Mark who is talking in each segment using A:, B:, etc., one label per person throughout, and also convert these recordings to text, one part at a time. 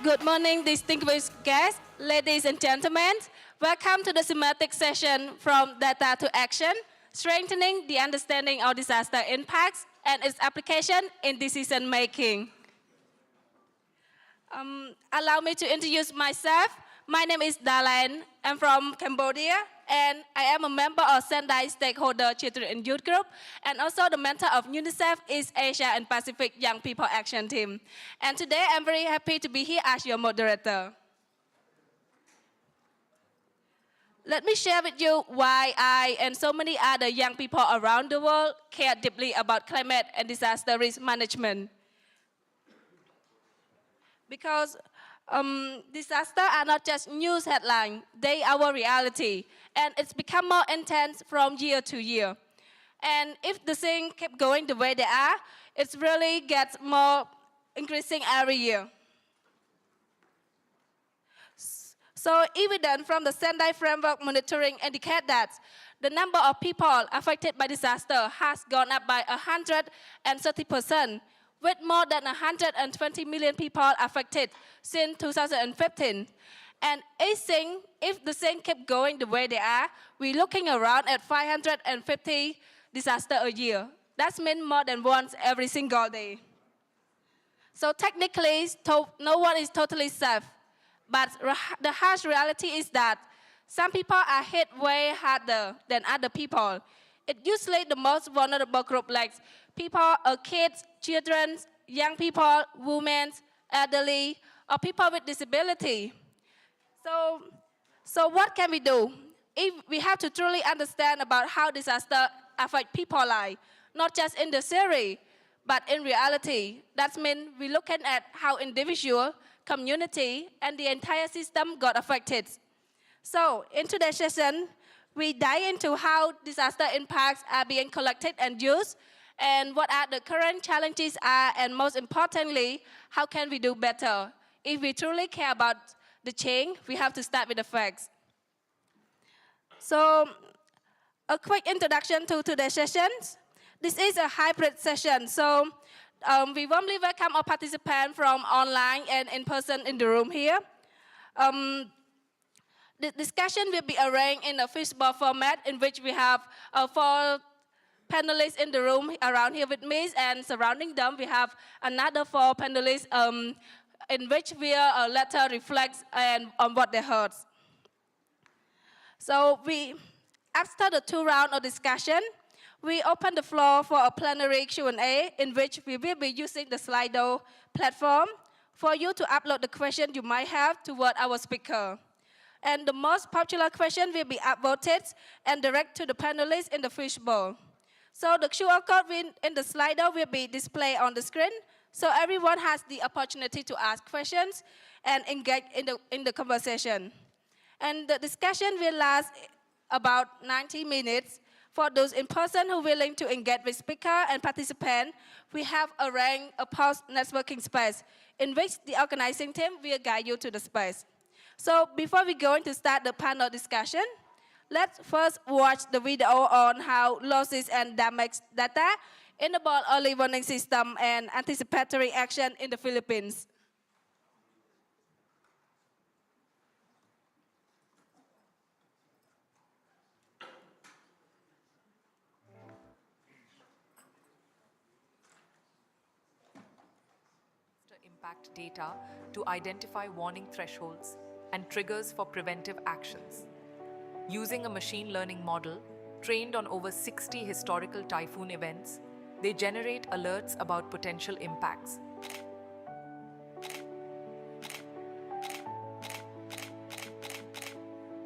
A: Good morning, distinguished guests, ladies and gentlemen. Welcome to the thematic session from Data to Action, Strengthening the Understanding of Disaster Impacts and its Application in Decision Making. Allow me to introduce myself. My name is Dalan. I'm from Cambodia, and I am a member of Sendai Stakeholder Children and Youth Group, and also the mentor of UNICEF East Asia and Pacific Young People Action Team. And today, I'm very happy to be here as your moderator. Let me share with you why I and so many other young people around the world care deeply about climate and disaster risk management. Because disasters are not just news headlines, they are our reality. And it's become more intense from year to year. And if the thing kept going the way they are, it really gets more increasing every year. So evidence from the Sendai Framework Monitoring indicate that the number of people affected by disaster has gone up by 130%, with more than 120 million people affected since 2015. And if the thing kept going the way they are, we're looking around at 550 disasters a year. That means more than once every single day. So technically, no one is totally safe. But the harsh reality is that some people are hit way harder than other people. It's usually the most vulnerable group like people, kids, children, young people, women, elderly, or people with disability. So what can we do? If we have to truly understand about how disaster affect people's life, not just in the theory, but in reality. That means we're looking at how individual, community, and the entire system got affected. So in today's session, we dive into how disaster impacts are being collected and used, and what are the current challenges are, and most importantly, how can we do better? If we truly care about the change, we have to start with the facts. So a quick introduction to today's sessions. This is a hybrid session, so we warmly welcome our participants from online and in person in the room here. The discussion will be arranged in a fishbowl format in which we have 4 panelists in the room around here with me, and surrounding them we have another 4 panelists in which we'll later reflect on what they heard. So after the 2 rounds of discussion, we open the floor for a plenary Q&A in which we will be using the Slido platform for you to upload the question you might have toward our speaker. And the most popular question will be upvoted and directed to the panelists in the fishbowl. So the QR code in the Slido will be displayed on the screen, so everyone has the opportunity to ask questions and engage in the conversation. And the discussion will last about 90 minutes. For those in person who are willing to engage with speaker and participant, we have arranged a post-networking space in which the organizing team will guide you to the space. So before we go into start the panel discussion, let's first watch the video on how losses and damage data enable early warning system and anticipatory action in the Philippines.
B: Impact data to identify warning thresholds and triggers for preventive actions. Using a machine learning model trained on over 60 historical typhoon events, they generate alerts about potential impacts.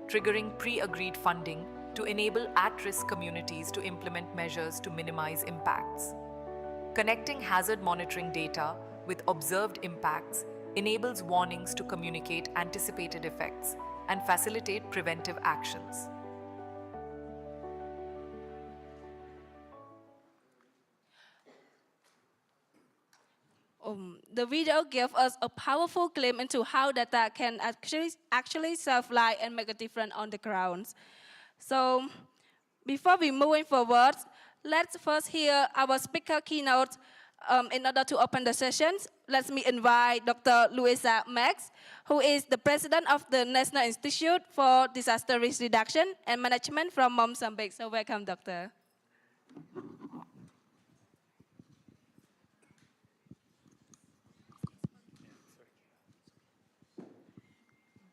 B: Triggering pre-agreed funding to enable at-risk communities to implement measures to minimize impacts. Connecting hazard monitoring data with observed impacts enables warnings to communicate anticipated effects and facilitate preventive actions.
A: The video gave us a powerful glimpse into how data can actually serve life and make a difference on the ground. So before we move forward, let's first hear our speaker keynote in order to open the sessions, let me invite Dr. Louisa Max, who is the president of the National Institute for Disaster Risk Reduction and Management from Mozambique. So welcome, Doctor.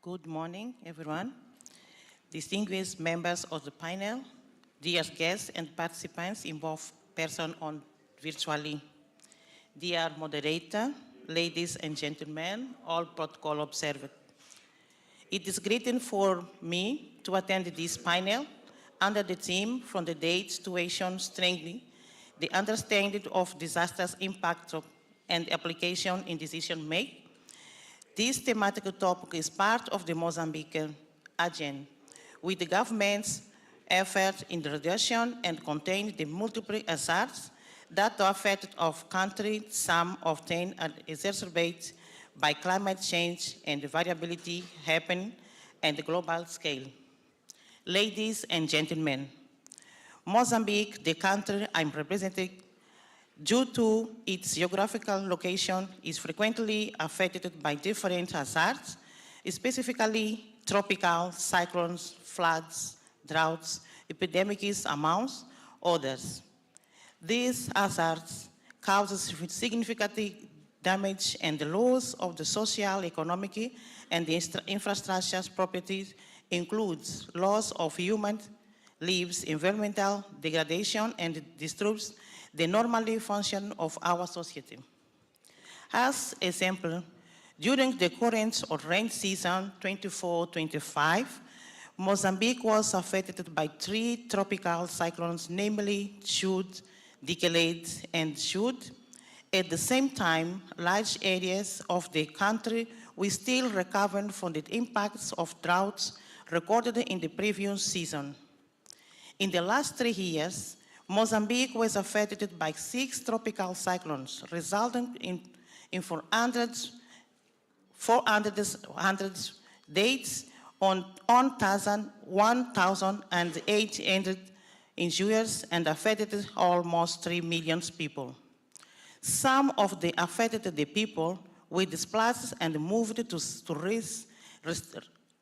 C: Good morning, everyone. Distinguished members of the panel, dear guests and participants involved person on virtually. Dear moderator, ladies and gentlemen, all protocol observed. It is great for me to attend this panel under the theme From the Date Situation Strengthening the Understanding of Disasters Impact and Application in Decision Making. This thematic topic is part of the Mozambique agenda, with the government's effort in the reduction and contain the multiple hazards that the effect of country, some often are exacerbated by climate change and the variability happening at the global scale. Ladies and gentlemen, Mozambique, the country I'm representing, due to its geographical location, is frequently affected by different hazards, specifically tropical cyclones, floods, droughts, epidemics, amongst others. These hazards cause significant damage and the loss of the social, economic, and the infrastructure properties includes loss of human lives, environmental degradation, and disturbs the normal function of our society. As example, during the current rain season 24-25, Mozambique was affected by 3 tropical cyclones, namely Chud, Decalade, and Chud. At the same time, large areas of the country were still recovering from the impacts of droughts recorded in the previous season. In the last 3 years, Mozambique was affected by 6 tropical cyclones, resulting in 400 deaths on 1,800 injuries and affected almost 3 million people. Some of the affected people were displaced and moved to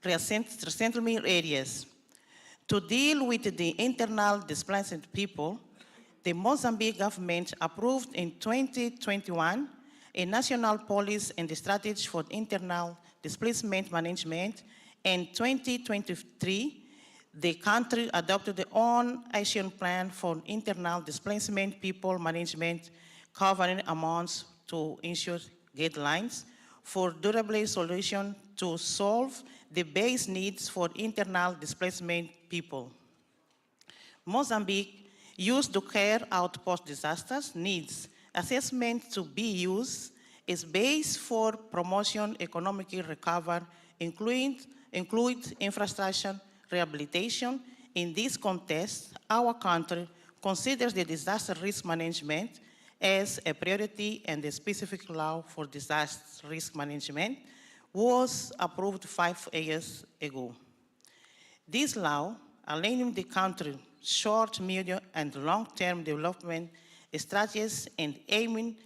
C: resettlement areas. To deal with the internal displaced people, the Mozambique government approved in 2021 a national policy and strategy for internal displacement management. In 2023, the country adopted its own action plan for internal displacement people management, covering amounts to ensure guidelines for durable solution to solve the base needs for internal displacement people. Mozambique used to care out post-disasters needs assessment to be used as base for promotion economic recovery, include infrastructure rehabilitation. In this context, our country considers the disaster risk management as a priority, and the specific law for disaster risk management was approved 5 years ago. This law aligning the country's short, medium, and long-term development strategies and aiming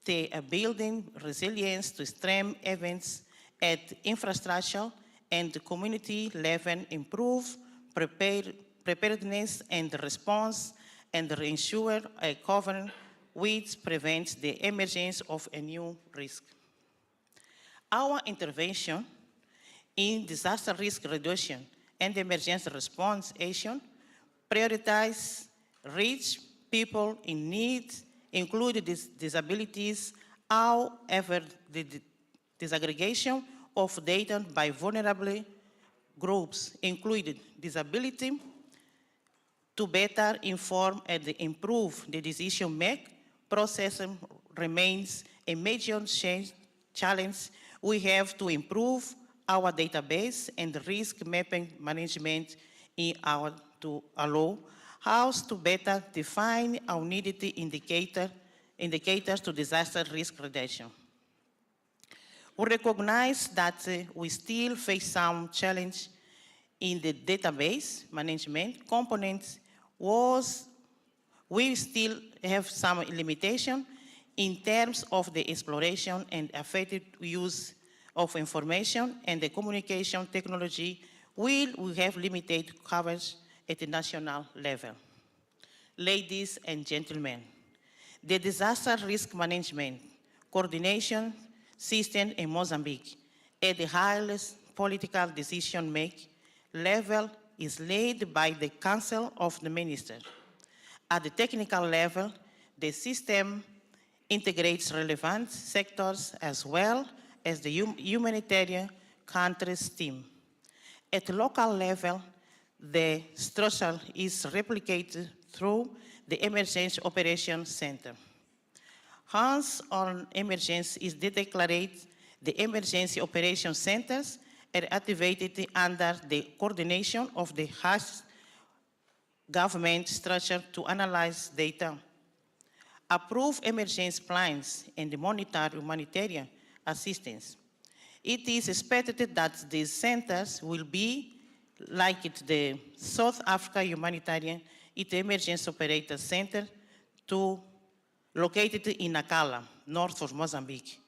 C: at building resilience to extreme events at infrastructure and community level, improve preparedness and response, and ensure a governance which prevents the emergence of a new risk. Our intervention in disaster risk reduction and emergency response action prioritize rich people in need, including disabilities. However, the disaggregation of data by vulnerable groups, including disability, to better inform and improve the decision-making process remains a major challenge. We have to improve our database and risk mapping management to allow us to better define our needed indicators to disaster risk reduction. We recognize that we still face some challenge in the database management components. We still have some limitation in terms of the exploration and effective use of information and the communication technology will have limited coverage at the national level. Ladies and gentlemen, the disaster risk management coordination system in Mozambique at the highest political decision-making level is led by the Council of the Ministers. At the technical level, the system integrates relevant sectors as well as the humanitarian countries team. At the local level, the structure is replicated through the Emergency Operations Center. Hands-on emergency is declared the Emergency Operations Centers are activated under the coordination of the host government structure to analyze data, approve emergency plans, and monitor humanitarian assistance. It is expected that these centers will be like the South Africa Humanitarian Emergency Operator Center located in Nacala, north of Mozambique,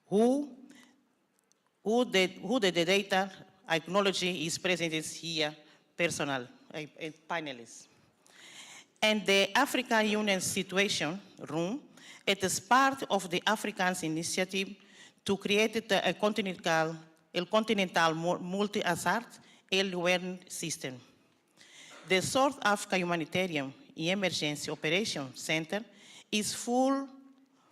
C: who the data acknowledge is presented here, personal, panelists. And the African Union Situation Room, it is part of the Africans Initiative to create a continental multi-hazard early warning system. The South Africa Humanitarian Emergency Operations Center is full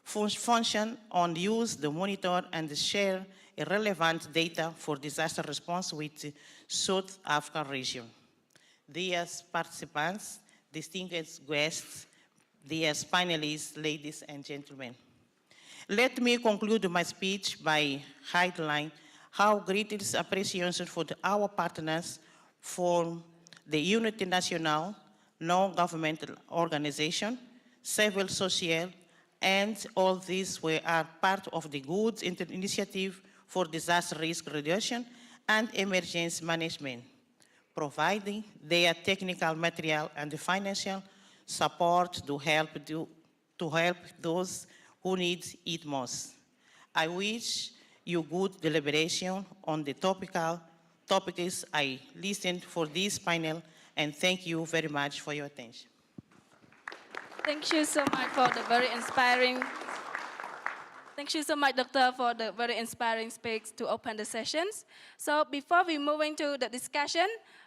C: function on use to monitor and share relevant data for disaster response with the South Africa region. Dear participants, distinguished guests, dear panelists, ladies and gentlemen. Let me conclude my speech by highlighting how great is appreciation for our partners for the Unity National, non-governmental organization, civil social, and all these are part of the good initiative for disaster risk reduction and emergency management, providing their technical material and financial support to help those who need it most. I wish you good deliberation on the topics I listened for this panel, and thank you very much for your attention.
A: Thank you so much for the very inspiring. Thank you so much, Doctor, for the very inspiring speech to open the sessions. So before we move into the discussion,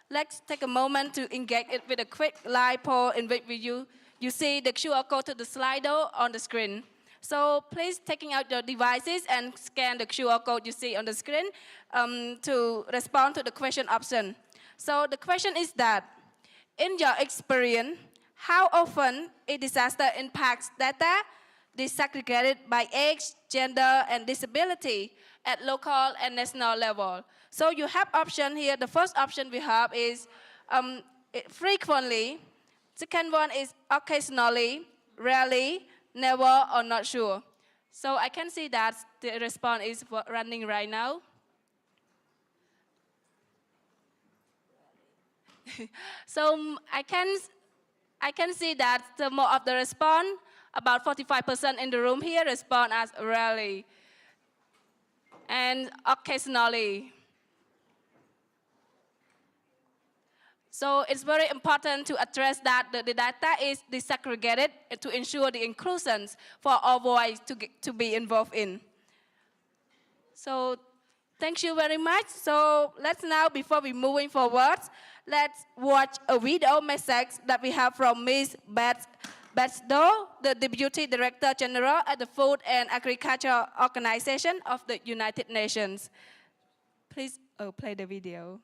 A: let's take a moment to engage it with a quick live poll in which you see the QR code to the Slido on the screen. So please taking out your devices and scan the QR code you see on the screen to respond to the question option. So the question is that, in your experience, how often a disaster impacts data disaggregated by age, gender, and disability at local and national level? So you have option here. The first option we have is frequently. Second one is occasionally, rarely, never, or not sure. So I can see that the response is running right now. So I can see that the more of the response, about 45% in the room here respond as rarely and occasionally. So it's very important to address that the data is disaggregated to ensure the inclusions for all voice to be involved in. So thank you very much. So let's now, before we moving forward, let's watch a video message that we have from Ms. Betsdo, the Deputy Director General at the Food and Agriculture Organization of the United Nations. Please play the video.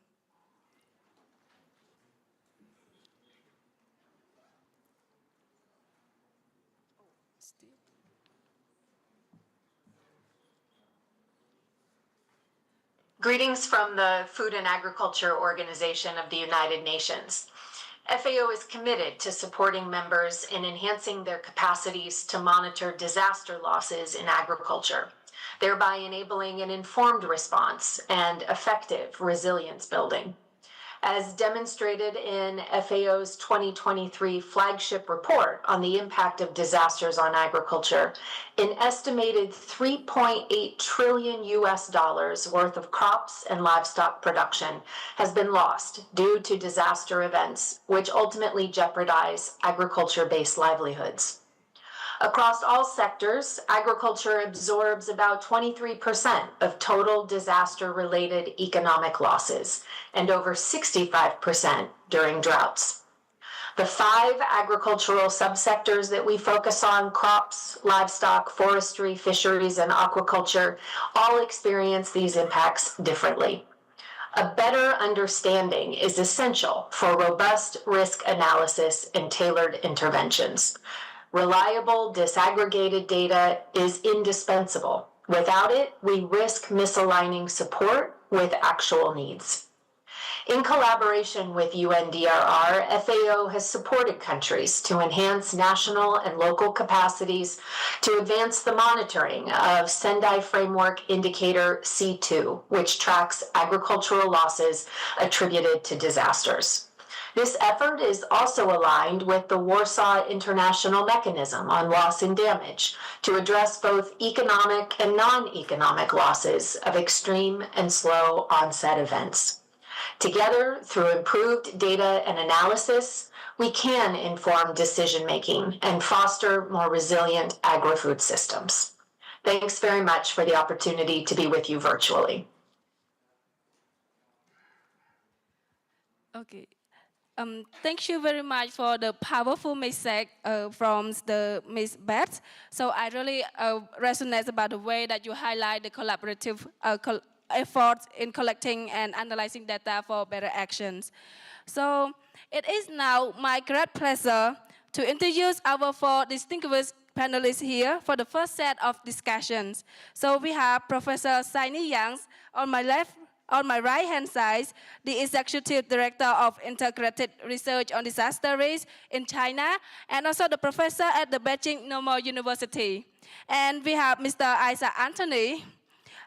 D: Greetings from the Food and Agriculture Organization of the United Nations. FAO is committed to supporting members in enhancing their capacities to monitor disaster losses in agriculture, thereby enabling an informed response and effective resilience building. As demonstrated in FAO's 2023 flagship report on the impact of disasters on agriculture, an estimated 3.8 trillion US dollars worth of crops and livestock production has been lost due to disaster events, which ultimately jeopardize agriculture-based livelihoods. Across all sectors, agriculture absorbs about 23% of total disaster-related economic losses and over 65% during droughts. The 5 agricultural subsectors that we focus on, crops, livestock, forestry, fisheries, and aquaculture, all experience these impacts differently. A better understanding is essential for robust risk analysis and tailored interventions. Reliable, disaggregated data is indispensable. Without it, we risk misaligning support with actual needs. In collaboration with UNDRR, FAO has supported countries to enhance national and local capacities to advance the monitoring of Sendai Framework Indicator C2, which tracks agricultural losses attributed to disasters. This effort is also aligned with the Warsaw International Mechanism on Loss and Damage to address both economic and non-economic losses of extreme and slow onset events. Together, through improved data and analysis, we can inform decision-making and foster more resilient agri-food systems. Thanks very much for the opportunity to be with you virtually.
A: Okay. Thank you very much for the powerful message from the Ms. Beth. So I really resonate about the way that you highlight the collaborative efforts in collecting and analyzing data for better actions. So it is now my great pleasure to introduce our 4 distinguished panelists here for the first set of discussions. So we have Professor Saini Yang on my left. On my right-hand side, the Executive Director of Integrated Research on Disaster Risk in China, and also the professor at the Beijing Normal University. And we have Mr. Isaac Anthony,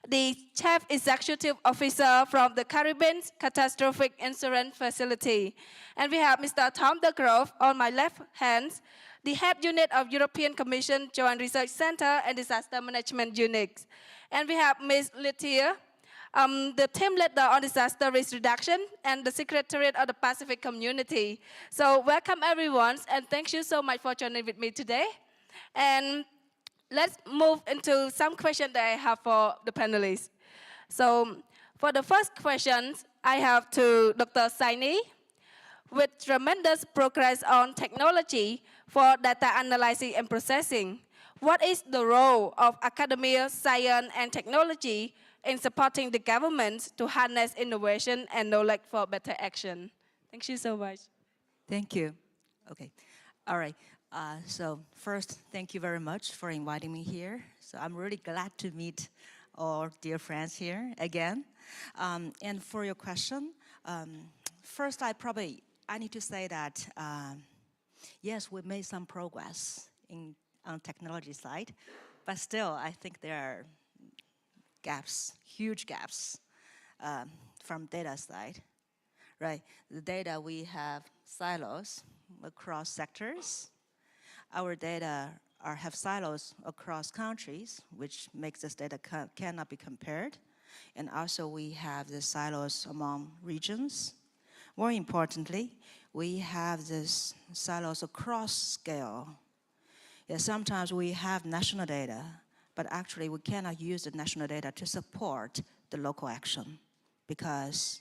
A: the Chief Executive Officer from the Caribbean Catastrophic Insurance Facility. And we have Mr. Tom de Grove on my left hand, the Head Unit of European Commission Joint Research Center and Disaster Management Unit. And we have Ms. Lethia, the team leader on disaster risk reduction and the Secretariat of the Pacific Community. So welcome everyone, and thank you so much for joining with me today. And let's move into some questions that I have for the panelists. So for the first questions, I have to Dr. Saini. With tremendous progress on technology for data analysis and processing, what is the role of academia, science, and technology in supporting the government to harness innovation and knowledge for better action? Thank you so much.
E: Thank you. Okay. All right. So first, thank you very much for inviting me here. So I'm really glad to meet our dear friends here again. And for your question, first I need to say that, yes, we made some progress on technology side, but still I think there are gaps, huge gaps from data side, right? The data, we have silos across sectors. Our data have silos across countries, which makes this data cannot be compared. And also we have the silos among regions. More importantly, we have this silos across scale. Yeah, sometimes we have national data, but actually we cannot use the national data to support the local action because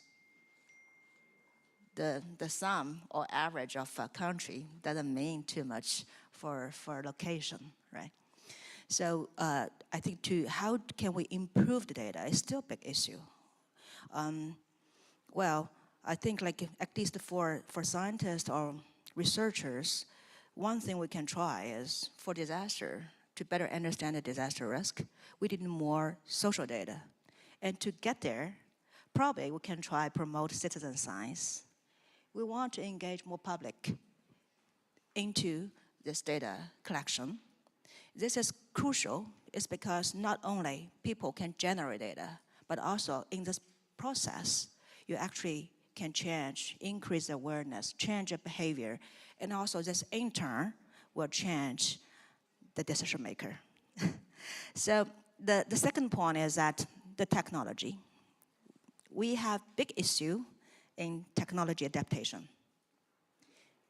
E: the sum or average of a country doesn't mean too much for location, right? So I think how can we improve the data is still a big issue. Well, I think like at least for scientists or researchers, one thing we can try is for disaster, to better understand the disaster risk, we need more social data. And to get there, probably we can try promote citizen science. We want to engage more public into this data collection. This is crucial, it's because not only people can generate data, but also in this process, you actually can change, increase awareness, change the behavior, and also this in turn will change the decision maker. So the second point is that the technology. We have big issue in technology adaptation.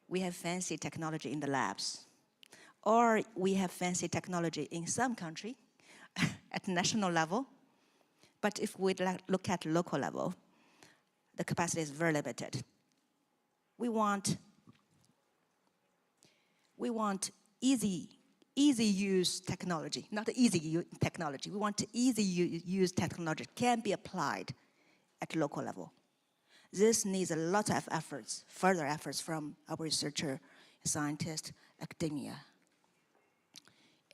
E: We have fancy technology in the labs, or we have fancy technology in some country at national level. But if we look at local level, the capacity is very limited. We want easy use technology, not easy technology. We want easy use technology can be applied at local level. This needs a lot of efforts, further efforts from our researcher, scientists, academia.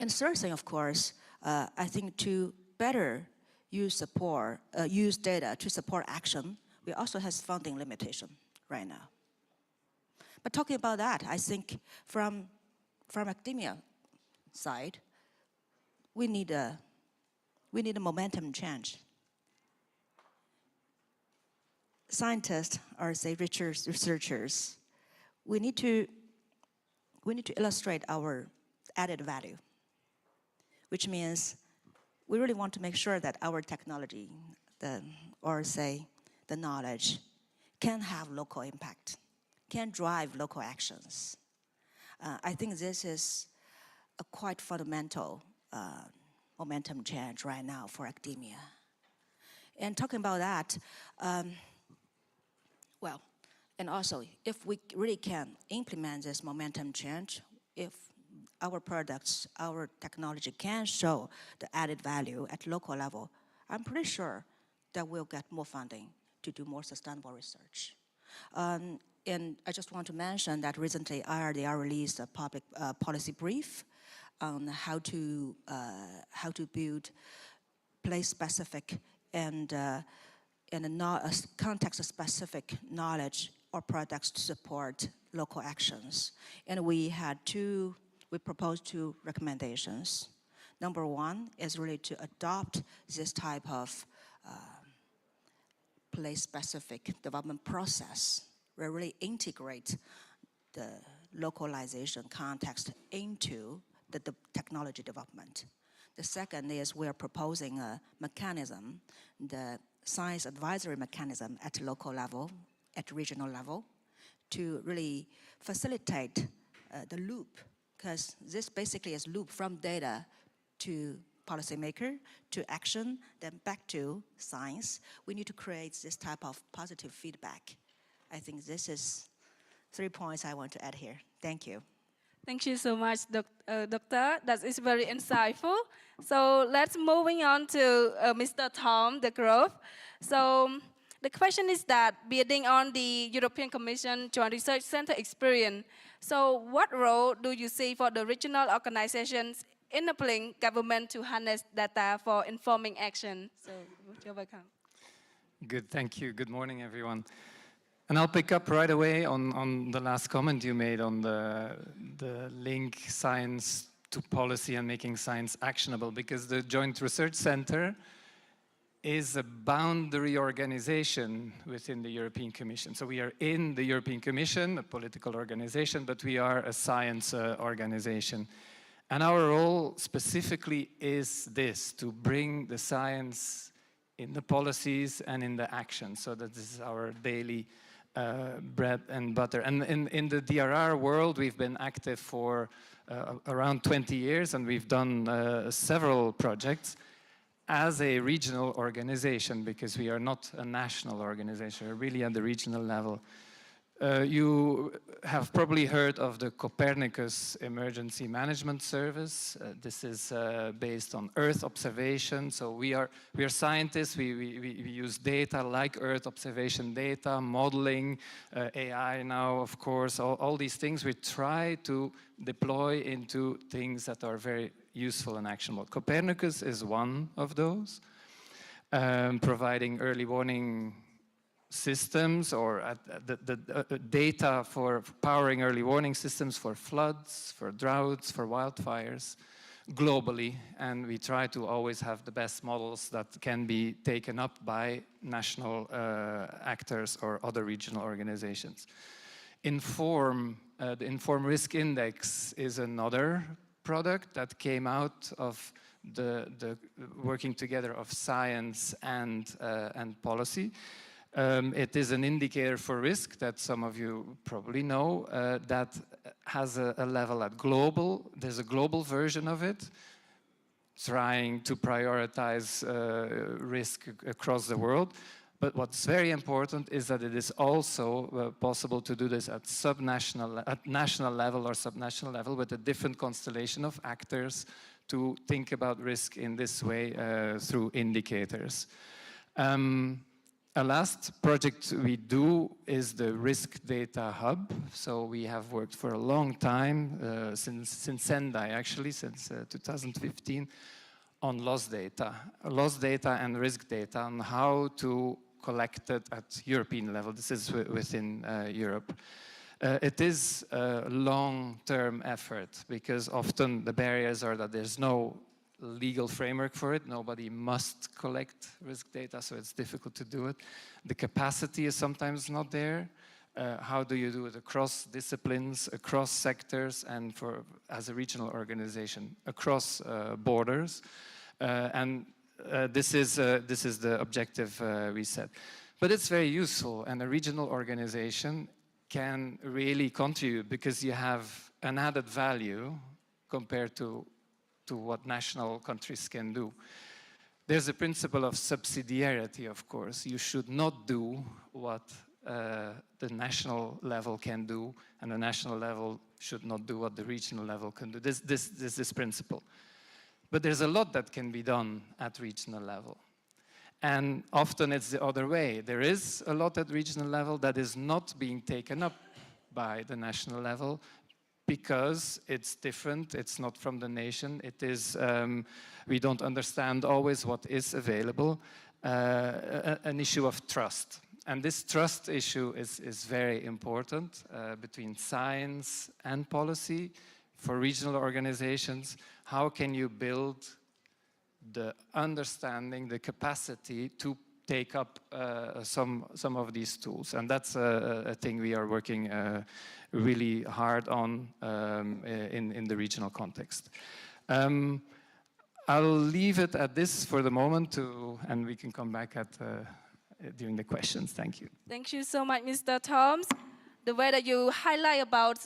E: And third thing, of course, I think to better use data to support action, we also have funding limitation right now. But talking about that, I think from academia side, we need a momentum change. Scientists, or say researchers, we need to illustrate our added value, which means we really want to make sure that our technology, or say the knowledge, can have local impact, can drive local actions. I think this is a quite fundamental momentum change right now for academia. And talking about that, well, and also if we really can implement this momentum change, if our products, our technology can show the added value at local level, I'm pretty sure that we'll get more funding to do more sustainable research. And I just want to mention that recently IRDR released a public policy brief on how to build place-specific and context-specific knowledge or products to support local actions. And we proposed two recommendations. Number one is really to adopt this type of place-specific development process, where really integrate the localization context into the technology development. The second is we are proposing a mechanism, the science advisory mechanism at local level, at regional level, to really facilitate the loop, because this basically is loop from data to policymaker, to action, then back to science. We need to create this type of positive feedback. I think this is 3 points I want to add here. Thank you.
A: Thank you so much, Doctor. That is very insightful. So let's moving on to Mr. Tom de Grove. So the question is that building on the European Commission Joint Research Center experience, so what role do you see for the regional organizations enabling government to harness data for informing action? So you're welcome.
F: Good, thank you. Good morning, everyone. And I'll pick up right away on the last comment you made on the link science to policy and making science actionable, because the Joint Research Center is a boundary organization within the European Commission. So we are in the European Commission, a political organization, but we are a science organization. And our role specifically is this, to bring the science in the policies and in the action. So that this is our daily bread and butter. And in the DRR world, we've been active for around 20 years, and we've done several projects as a regional organization, because we are not a national organization, we're really at the regional level. You have probably heard of the Copernicus Emergency Management Service. This is based on Earth observation. So we are scientists. We use data like Earth observation data, modeling, AI now, of course, all these things we try to deploy into things that are very useful and actionable. Copernicus is one of those, providing early warning systems, or the data for powering early warning systems for floods, for droughts, for wildfires. globally, and we try to always have the best models that can be taken up by national actors or other regional organizations. The Inform Risk Index is another product that came out of the working together of science and policy. It is an indicator for risk that some of you probably know that has a level at global. There's a global version of it, trying to prioritize risk across the world. But what's very important is that it is also possible to do this at national level or subnational level with a different constellation of actors to think about risk in this way through indicators. A last project we do is the Risk Data Hub. So we have worked for a long time, since Sendai actually, since 2015, on loss data and risk data, on how to collect it at European level. This is within Europe. It is a long-term effort because often the barriers are that there's no legal framework for it. Nobody must collect risk data, so it's difficult to do it. The capacity is sometimes not there. How do you do it across disciplines, across sectors, and as a regional organization, across borders? This is the objective we set. But it's very useful, and a regional organization can really contribute because you have an added value compared to what national countries can do. There's a principle of subsidiarity, of course. You should not do what the national level can do, and the national level should not do what the regional level can do. This principle. But there's a lot that can be done at regional level. And often it's the other way. There is a lot at regional level that is not being taken up by the national level because it's different, it's not from the nation, it is, we don't understand always what is available, an issue of trust. And this trust issue is very important between science and policy for regional organizations. How can you build the understanding, the capacity to take up some of these tools? And that's a thing we are working really hard on in the regional context. I'll leave it at this for the moment, and we can come back during the questions. Thank you.
A: Thank you so much, Mr. Thoms. The way that you highlight about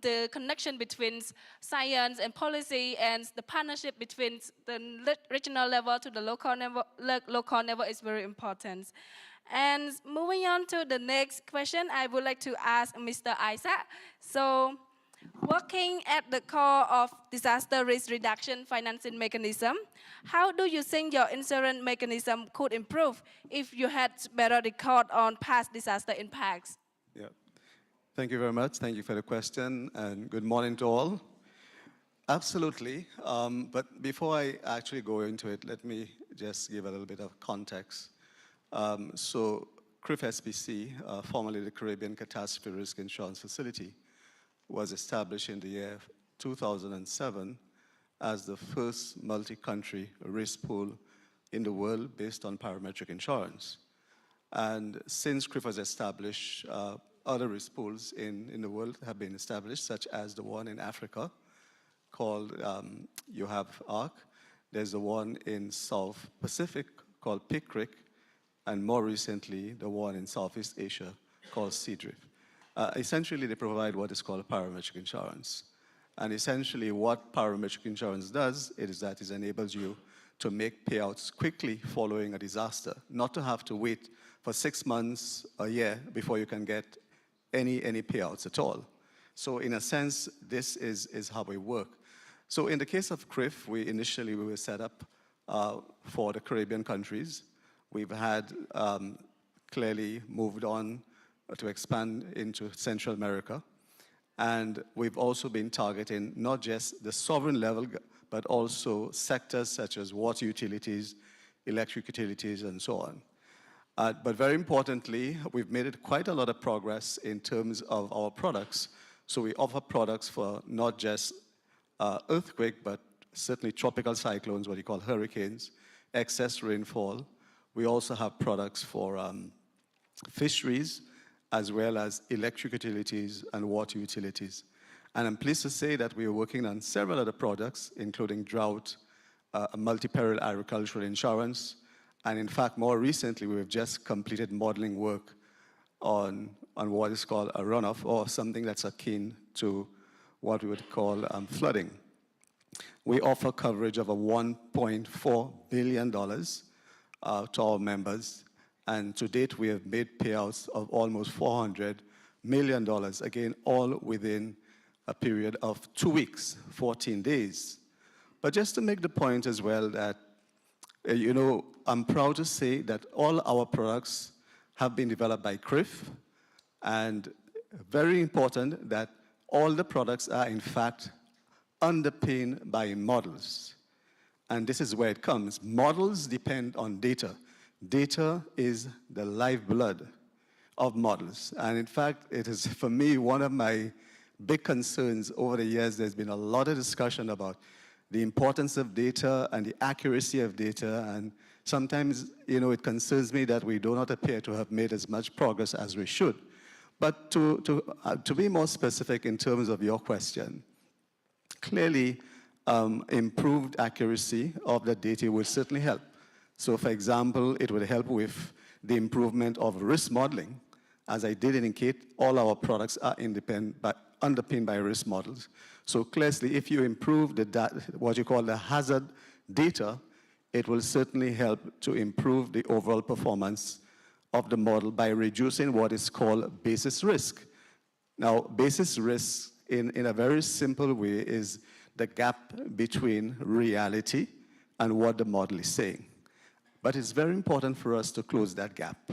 A: the connection between science and policy and the partnership between the regional level to the local level is very important. And moving on to the next question, I would like to ask Mr. Isaac. So, working at the core of disaster risk reduction financing mechanism, how do you think your insurance mechanism could improve if you had better record on past disaster impacts?
G: Yeah. Thank you very much. Thank you for the question, and good morning to all. Absolutely. But before I actually go into it, let me just give a little bit of context. So CRIF SPC, formerly the Caribbean Catastrophe Risk Insurance Facility, was established in the year 2007 as the first multi-country risk pool in the world based on parametric insurance. And since CRIF was established, other risk pools in the world have been established, such as the one in Africa called, you have ARC. There's the one in South Pacific called PICRIC, and more recently, the one in Southeast Asia called CDRIF. Essentially, they provide what is called parametric insurance. And essentially, what parametric insurance does is that it enables you to make payouts quickly following a disaster, not to have to wait for 6 months, a year, before you can get any payouts at all. So in a sense, this is how we work. So in the case of CRIF, we were set up for the Caribbean countries. We've had clearly moved on to expand into Central America. And we've also been targeting not just the sovereign level, but also sectors such as water utilities, electric utilities, and so on. But very importantly, we've made it quite a lot of progress in terms of our products. So we offer products for not just earthquake, but certainly tropical cyclones, what you call hurricanes, excess rainfall. We also have products for fisheries, as well as electric utilities and water utilities. And I'm pleased to say that we are working on several other products, including drought, multi-peril agricultural insurance, and in fact, more recently, we've just completed modeling work on what is called a runoff, or something that's akin to what we would call flooding. We offer coverage of a $1.4 billion to our members, and to date, we have made payouts of almost $400 million, again, all within a period of 2 weeks, 14 days. But just to make the point as well that, you know, I'm proud to say that all our products have been developed by CRIF, and very important that all the products are in fact underpinned by models. And this is where it comes. Models depend on data. Data is the lifeblood of models. And in fact, it is, for me, one of my big concerns over the years. There's been a lot of discussion about the importance of data and the accuracy of data. And sometimes, you know, it concerns me that we do not appear to have made as much progress as we should. But to be more specific in terms of your question, clearly, improved accuracy of the data will certainly help. So, for example, it would help with the improvement of risk modeling. As I did indicate, all our products are underpinned by risk models. So clearly, if you improve what you call the hazard data, it will certainly help to improve the overall performance of the model by reducing what is called basis risk. Now, basis risk, in a very simple way, is the gap between reality and what the model is saying. But it's very important for us to close that gap.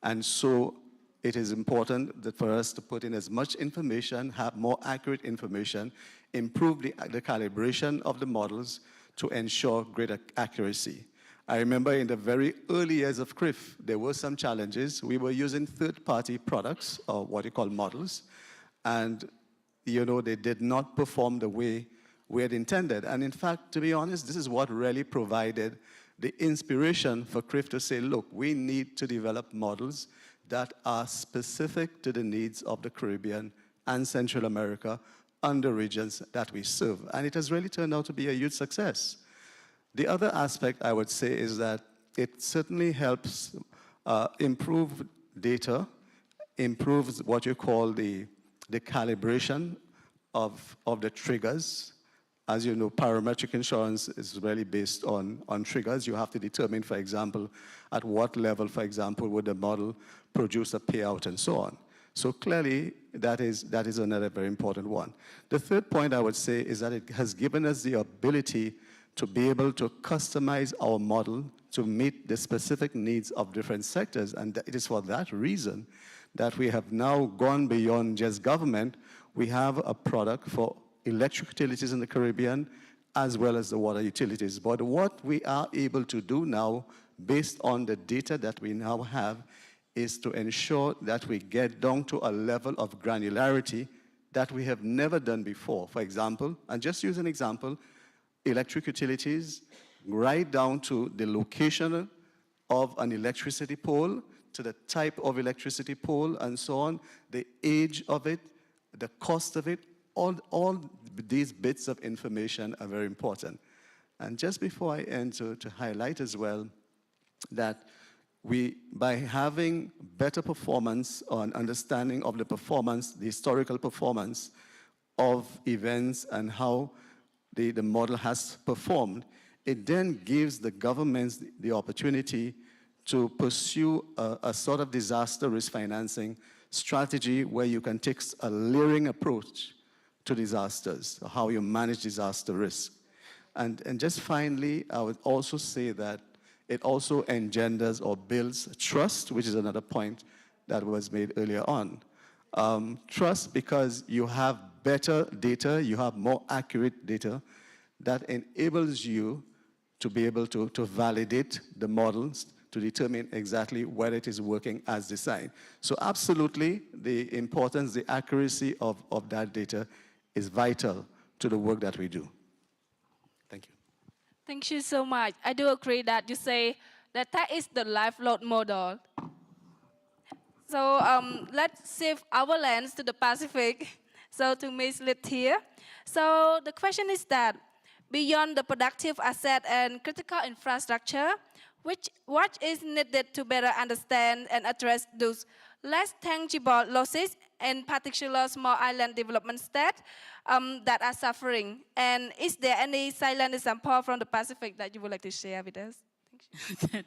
G: And so it is important that for us to put in as much information, have more accurate information, improve the calibration of the models to ensure greater accuracy. I remember in the very early years of CRIF, there were some challenges. We were using third-party products, or what you call models, and you know, they did not perform the way we had intended. And in fact, to be honest, this is what really provided the inspiration for CRIF to say, look, we need to develop models that are specific to the needs of the Caribbean and Central America and the regions that we serve. And it has really turned out to be a huge success. The other aspect I would say is that it certainly helps improve data, improves what you call the calibration of the triggers. As you know, parametric insurance is really based on triggers. You have to determine, for example, at what level, for example, would the model produce a payout and so on. So clearly, that is another very important one. The third point I would say is that it has given us the ability to be able to customize our model to meet the specific needs of different sectors. And it is for that reason that we have now gone beyond just government. We have a product for electric utilities in the Caribbean, as well as the water utilities. But what we are able to do now, based on the data that we now have, is to ensure that we get down to a level of granularity that we have never done before. For example, and just use an example, electric utilities, right down to the location of an electricity pole, to the type of electricity pole, and so on, the age of it, the cost of it, all these bits of information are very important. And just before I end, to highlight as well that by having better performance on understanding of the performance, the historical performance of events and how the model has performed, it then gives the governments the opportunity to pursue a sort of disaster risk financing strategy where you can take a layering approach to disasters, how you manage disaster risk. And just finally, I would also say that it also engenders or builds trust, which is another point that was made earlier on. Trust because you have better data, you have more accurate data that enables you to be able to validate the models to determine exactly whether it is working as designed. So absolutely, the importance, the accuracy of that data is vital to the work that we do.
A: Thank you so much. I do agree that you say that that is the livelihood model. So let's shift our lens to the Pacific. So to Ms. Lit here. So the question is that beyond the productive asset and critical infrastructure, what is needed to better understand and address those less tangible losses, in particular small island development states that are suffering? And is there any silent example from the Pacific that you would like to share with us?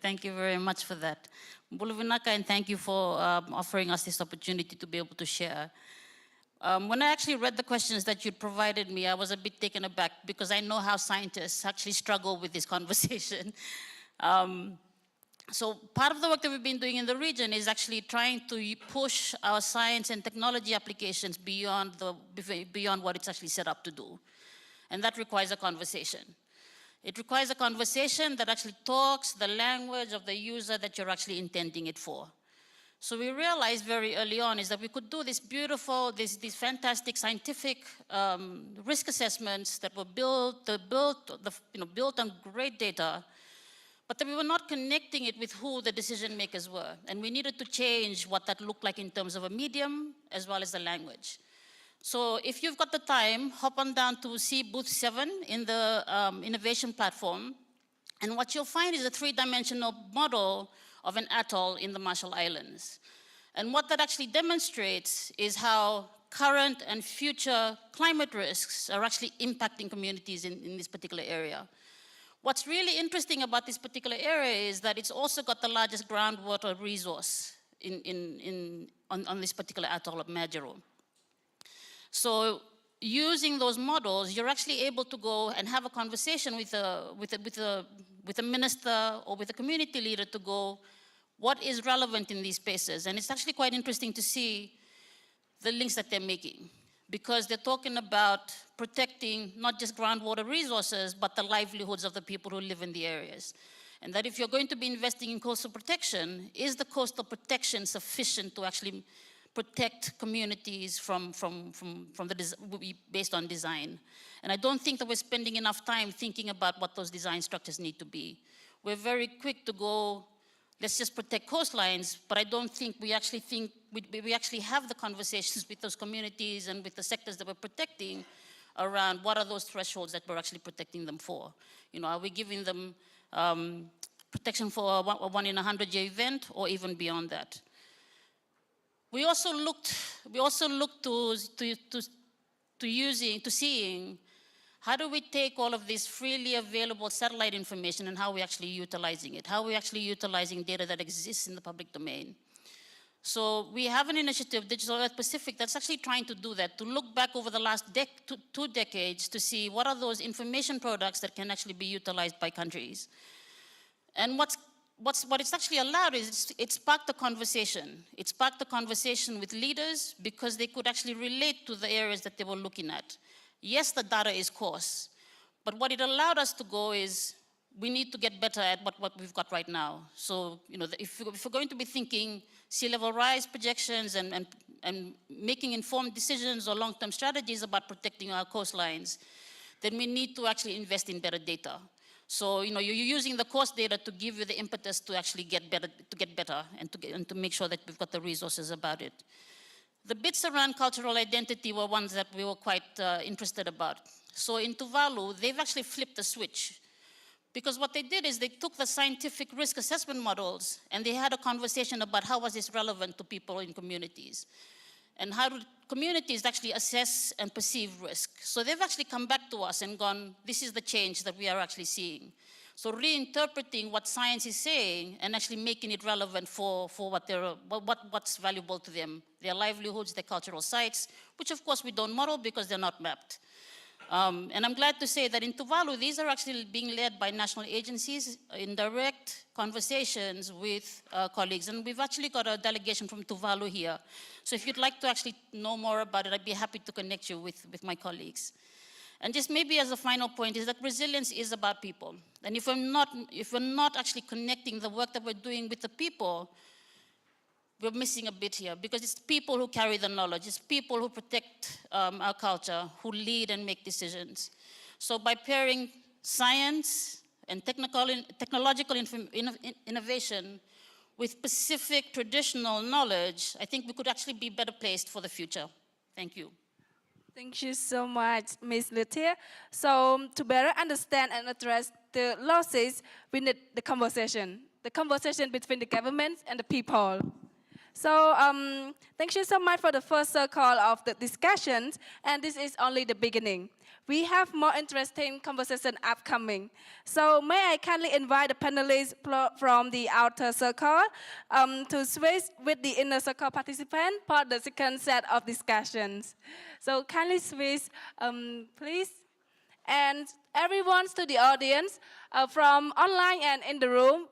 H: Thank you very much for that. Buluvinaka, and thank you for offering us this opportunity to be able to share. When I actually read the questions that you provided me, I was a bit taken aback because I know how scientists actually struggle with this conversation. So part of the work that we've been doing in the region is actually trying to push our science and technology applications beyond what it's actually set up to do. And that requires a conversation. It requires a conversation that actually talks the language of the user that you're actually intending it for. So we realized very early on is that we could do this beautiful, these fantastic scientific risk assessments that were built on great data, but that we were not connecting it with who the decision makers were. And we needed to change what that looked like in terms of a medium as well as the language. So if you've got the time, hop on down to see booth 7 in the innovation platform. And what you'll find is a 3-dimensional model of an atoll in the Marshall Islands. And what that actually demonstrates is how current and future climate risks are actually impacting communities in this particular area. What's really interesting about this particular area is that it's also got the largest groundwater resource on this particular atoll of Majuro. So using those models, you're actually able to go and have a conversation with a minister or with a community leader to go, what is relevant in these spaces? And it's actually quite interesting to see the links that they're making, because they're talking about protecting not just groundwater resources, but the livelihoods of the people who live in the areas. And that if you're going to be investing in coastal protection, is the coastal protection sufficient to actually protect communities based on design? And I don't think that we're spending enough time thinking about what those design structures need to be. We're very quick to go, let's just protect coastlines, but I don't think we actually have the conversations with those communities and with the sectors that we're protecting around what are those thresholds that we're actually protecting them for. You know, are we giving them protection for a 1 in 100-year event or even beyond that? We also looked to seeing how do we take all of this freely available satellite information and how we're actually utilizing it, how we're actually utilizing data that exists in the public domain. So we have an initiative, Digital Earth Pacific, that's actually trying to do that, to look back over the last 2 decades to see what are those information products that can actually be utilized by countries. And what it's actually allowed is it sparked a conversation. It sparked a conversation with leaders because they could actually relate to the areas that they were looking at. Yes, the data is coarse, but what it allowed us to go is we need to get better at what we've got right now. So, you know, if we're going to be thinking sea level rise projections and making informed decisions or long-term strategies about protecting our coastlines, then we need to actually invest in better data. So, you know, you're using the course data to give you the impetus to actually get better and to make sure that we've got the resources about it. The bits around cultural identity were ones that we were quite interested about. So in Tuvalu, they've actually flipped the switch. Because what they did is they took the scientific risk assessment models and they had a conversation about how was this relevant to people in communities. And how do communities actually assess and perceive risk. So they've actually come back to us and gone, this is the change that we are actually seeing. So reinterpreting what science is saying and actually making it relevant for what's valuable to them, their livelihoods, their cultural sites, which of course we don't model because they're not mapped. And I'm glad to say that in Tuvalu, these are actually being led by national agencies in direct conversations with colleagues. And we've actually got a delegation from Tuvalu here. So if you'd like to actually know more about it, I'd be happy to connect you with my colleagues. And just maybe as a final point is that resilience is about people. And if we're not actually connecting the work that we're doing with the people, we're missing a bit here, because it's people who carry the knowledge, it's people who protect our culture, who lead and make decisions. So by pairing science, and technological innovation with specific traditional knowledge, I think we could actually be better placed for the future. Thank you.
A: Thank you so much, Ms. Lethia. So to better understand and address the losses, we need the conversation between the government and the people. So thank you so much for the first circle of the discussions, and this is only the beginning. We have more interesting conversation upcoming. So may I kindly invite the panelists from the outer circle to switch with the inner circle participant for the second set of discussions. So kindly switch, please. And everyone to the audience from online and in the room,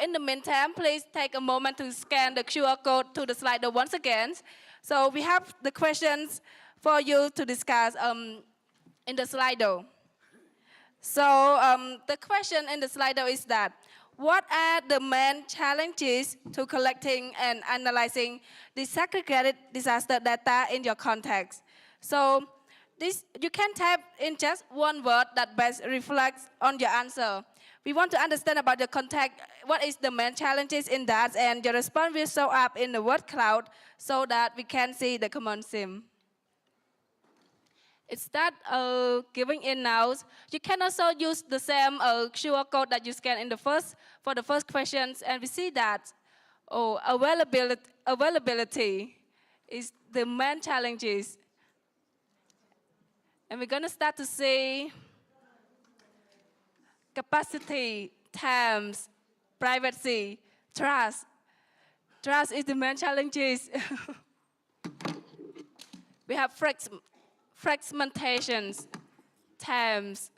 A: in the meantime, please take a moment to scan the QR code to the Slido once again. So we have the questions for you to discuss in the Slido. So the question in the Slido is that, what are the main challenges to collecting and analyzing disaggregated disaster data in your context? So this, you can type in just one word that best reflects on your answer. We want to understand about the context, what is the main challenges in that, and your response will show up in the word cloud so that we can see the common theme. It's that giving in now. You can also use the same QR code that you scan in the for the first questions, and we see that availability is the main challenges. And we're going to start to see capacity, times, privacy, trust. Trust is the main challenges. We have fragmentations, times.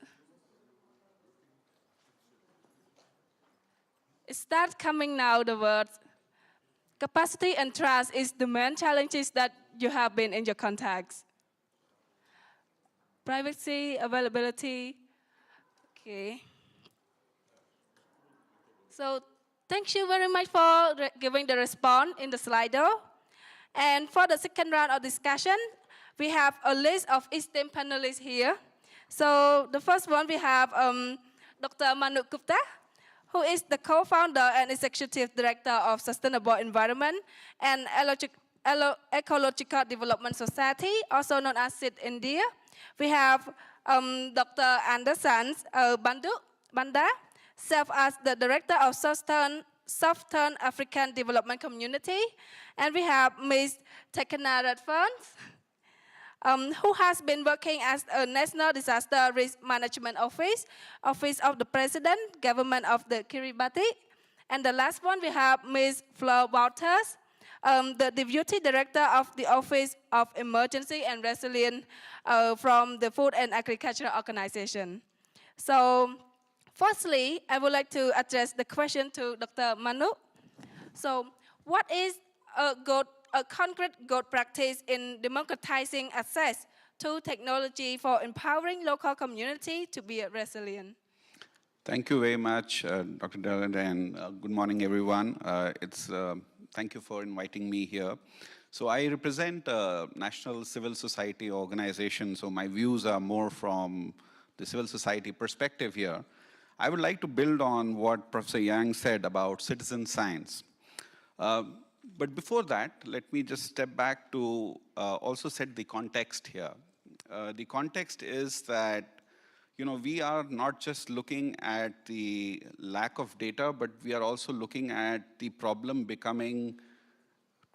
A: It starts coming now, the words. Capacity and trust is the main challenges that you have been in your context. Privacy, availability, okay. So thank you very much for giving the response in the Slido. And for the second round of discussion, we have a list of esteemed panelists here. So the first one, we have Dr. Manu Gupta, who is the co-founder and executive director of Sustainable Environment and Ecological Development Society, also known as SID India. We have Dr. Anderson Banda, served as the director of Southern African Development Community. And we have Ms. Tekena Radfans, who has been working as a National Disaster Risk Management Office of the President, Government of the Kiribati. And the last one, we have Ms. Fleur Wouters, the Deputy Director of the Office of Emergency and Resilience from the Food and Agriculture Organization. So, firstly, I would like to address the question to Dr. Manu. So, what is a concrete good practice in democratizing access to technology for empowering local community to be resilient?
I: Thank you very much, Dr. Deland, and good morning, everyone. Thank you for inviting me here. So I represent a national civil society organization, so my views are more from the civil society perspective here. I would like to build on what Professor Yang said about citizen science. But before that, let me just step back to also set the context here. The context is that, we are not just looking at the lack of data, but we are also looking at the problem becoming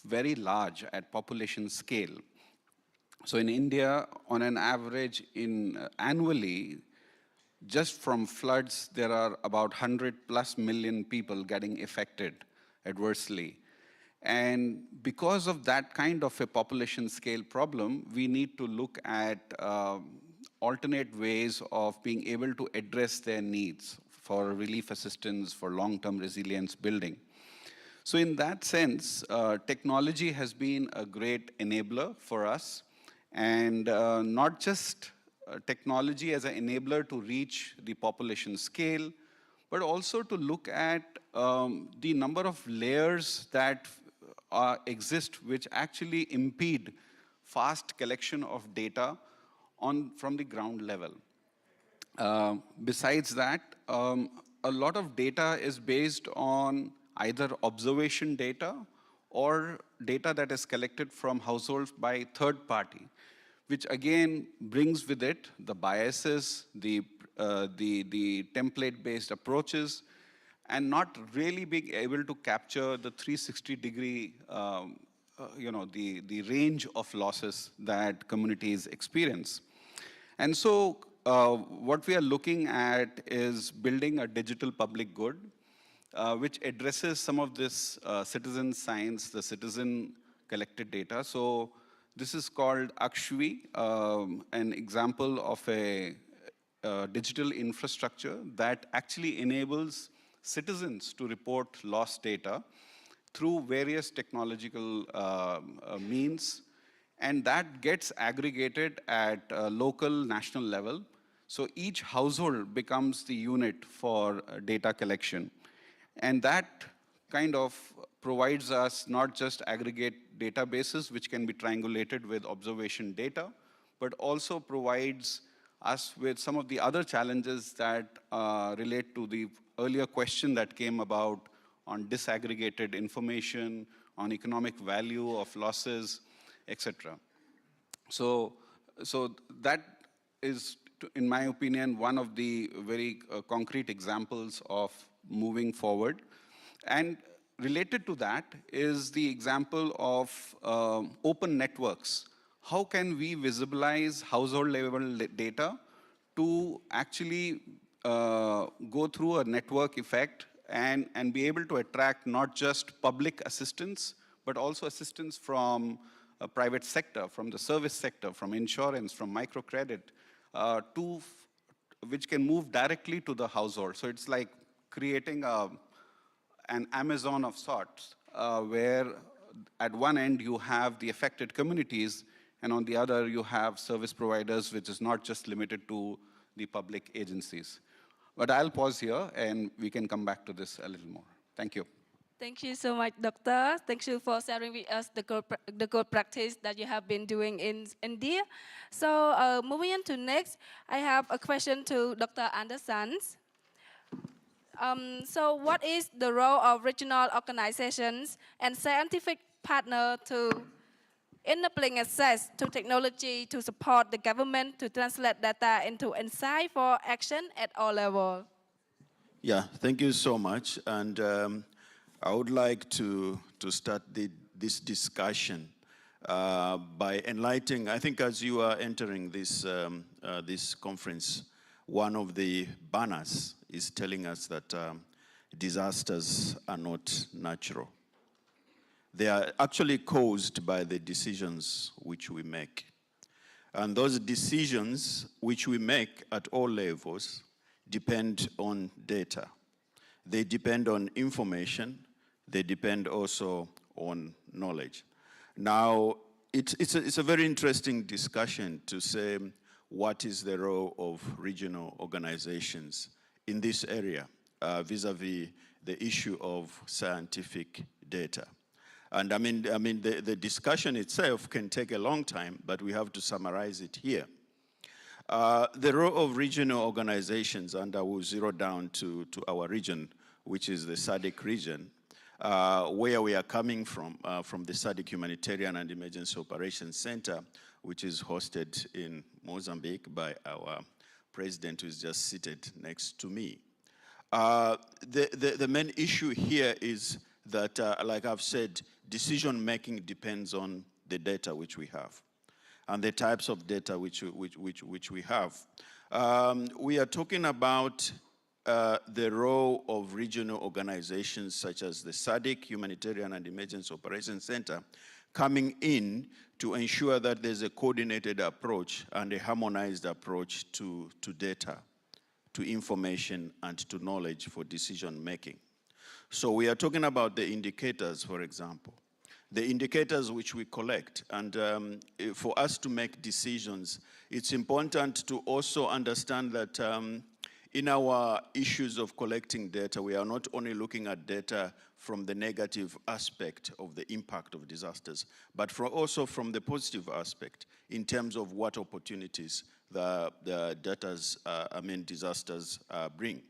I: very large at population scale. So in India, on an average, annually, just from floods, there are about 100+ million people getting affected adversely. And because of that kind of a population scale problem, we need to look at alternate ways of being able to address their needs for relief assistance, for long-term resilience building. So in that sense, technology has been a great enabler for us, and not just technology as an enabler to reach the population scale, but also to look at the number of layers that exist which actually impede fast collection of data from the ground level. Besides that, a lot of data is based on either observation data or data that is collected from households by third party, which again brings with it the biases, the template-based approaches, and not really being able to capture the 360-degree, the range of losses that communities experience. And so what we are looking at is building a digital public good, which addresses some of this citizen science, the citizen collected data. So this is called Akshvi, an example of a digital infrastructure that actually enables citizens to report lost data through various technological means, and that gets aggregated at a local, national level. So each household becomes the unit for data collection. And that kind of provides us not just aggregate databases, which can be triangulated with observation data, but also provides us with some of the other challenges that relate to the earlier question that came about on disaggregated information, on economic value of losses, etc. So that is, in my opinion, one of the very concrete examples of moving forward. And related to that is the example of open networks. How can we visualize household level data to actually go through a network effect and be able to attract not just public assistance, but also assistance from private sector, from the service sector, from insurance, from microcredit, which can move directly to the household. So it's like creating an Amazon of sorts, where at one end you have the affected communities, and on the other you have service providers, which is not just limited to the public agencies. But I'll pause here, and we can come back to this a little more. Thank you.
A: Thank you so much, Doctor. Thank you for sharing with us the good practice that you have been doing in India. So moving on to next, I have a question to Dr. Anderson. So what is the role of regional organizations and scientific partners to enabling access to technology to support the government to translate data into insight for action at all levels?
J: Yeah, thank you so much. And I would like to start this discussion by enlightening, I think as you are entering this, this conference, one of the banners is telling us that disasters are not natural. They are actually caused by the decisions which we make. And those decisions which we make at all levels depend on data. They depend on information. They depend also on knowledge. Now, it's a very interesting discussion to say what is the role of regional organizations in this area vis-a-vis the issue of scientific data. And I mean, the discussion itself can take a long time, but we have to summarize it here. The role of regional organizations, and I will zero down to our region, which is the SADC region, where we are coming from the SADC Humanitarian and Emergency Operations Center, which is hosted in Mozambique by our president, who is just seated next to me. The main issue here is that, like I've said, decision-making depends on the data which we have and the types of data which we have. We are talking about the role of regional organizations such as the SADC Humanitarian and Emergency Operations Center coming in to ensure that there's a coordinated approach and a harmonized approach to data, to information, and to knowledge for decision making. So we are talking about the indicators, for example, the indicators which we collect. And for us to make decisions, it's important to also understand that in our issues of collecting data, we are not only looking at data from the negative aspect of the impact of disasters, but also from the positive aspect in terms of what opportunities the disasters bring.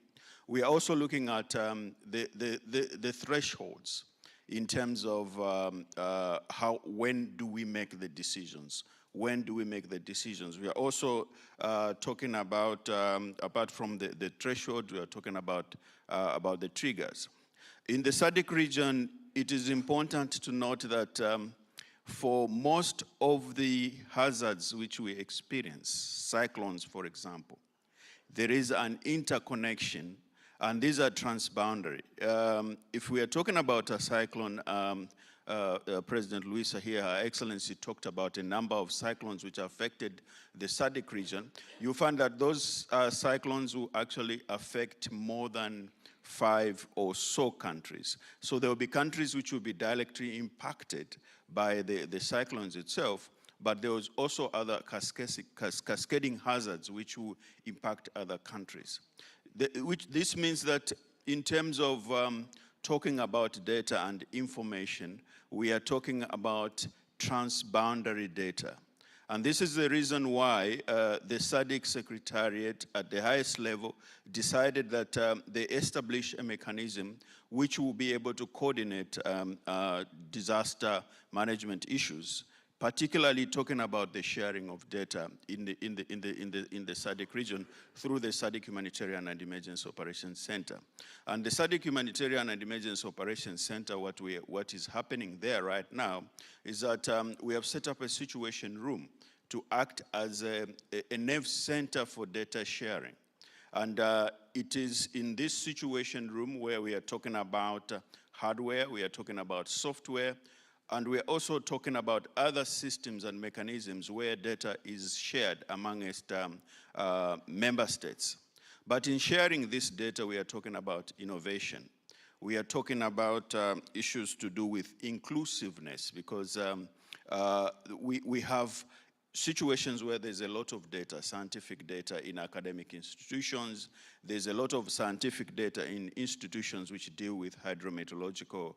J: We are also looking at the thresholds in terms of when do we make the decisions? When do we make the decisions? We are also talking about, apart from the threshold, we are talking about the triggers. In the SADC region, it is important to note that for most of the hazards which we experience, cyclones, for example, there is an interconnection, and these are transboundary. If we are talking about a cyclone, President Luisa here, Her Excellency, talked about a number of cyclones which affected the SADC region. You find that those cyclones will actually affect more than 5 or so countries. So there will be countries which will be directly impacted by the cyclones itself, but there was also other cascading hazards which will impact other countries. This means that in terms of talking about data and information, we are talking about transboundary data. And this is the reason why the SADC Secretariat at the highest level decided that they establish a mechanism which will be able to coordinate disaster management issues, particularly talking about the sharing of data in the SADC region through the SADC Humanitarian and Emergency Operations Center. And the SADC Humanitarian and Emergency Operations Center, what is happening there right now is that we have set up a situation room to act as a nerve center for data sharing. And it is in this situation room where we are talking about hardware, we are talking about software, and we're also talking about other systems and mechanisms where data is shared amongst member states. But in sharing this data, we are talking about innovation. We are talking about issues to do with inclusiveness, because we have situations where there's a lot of data, scientific data in academic institutions. There's a lot of scientific data in institutions which deal with hydrometeorological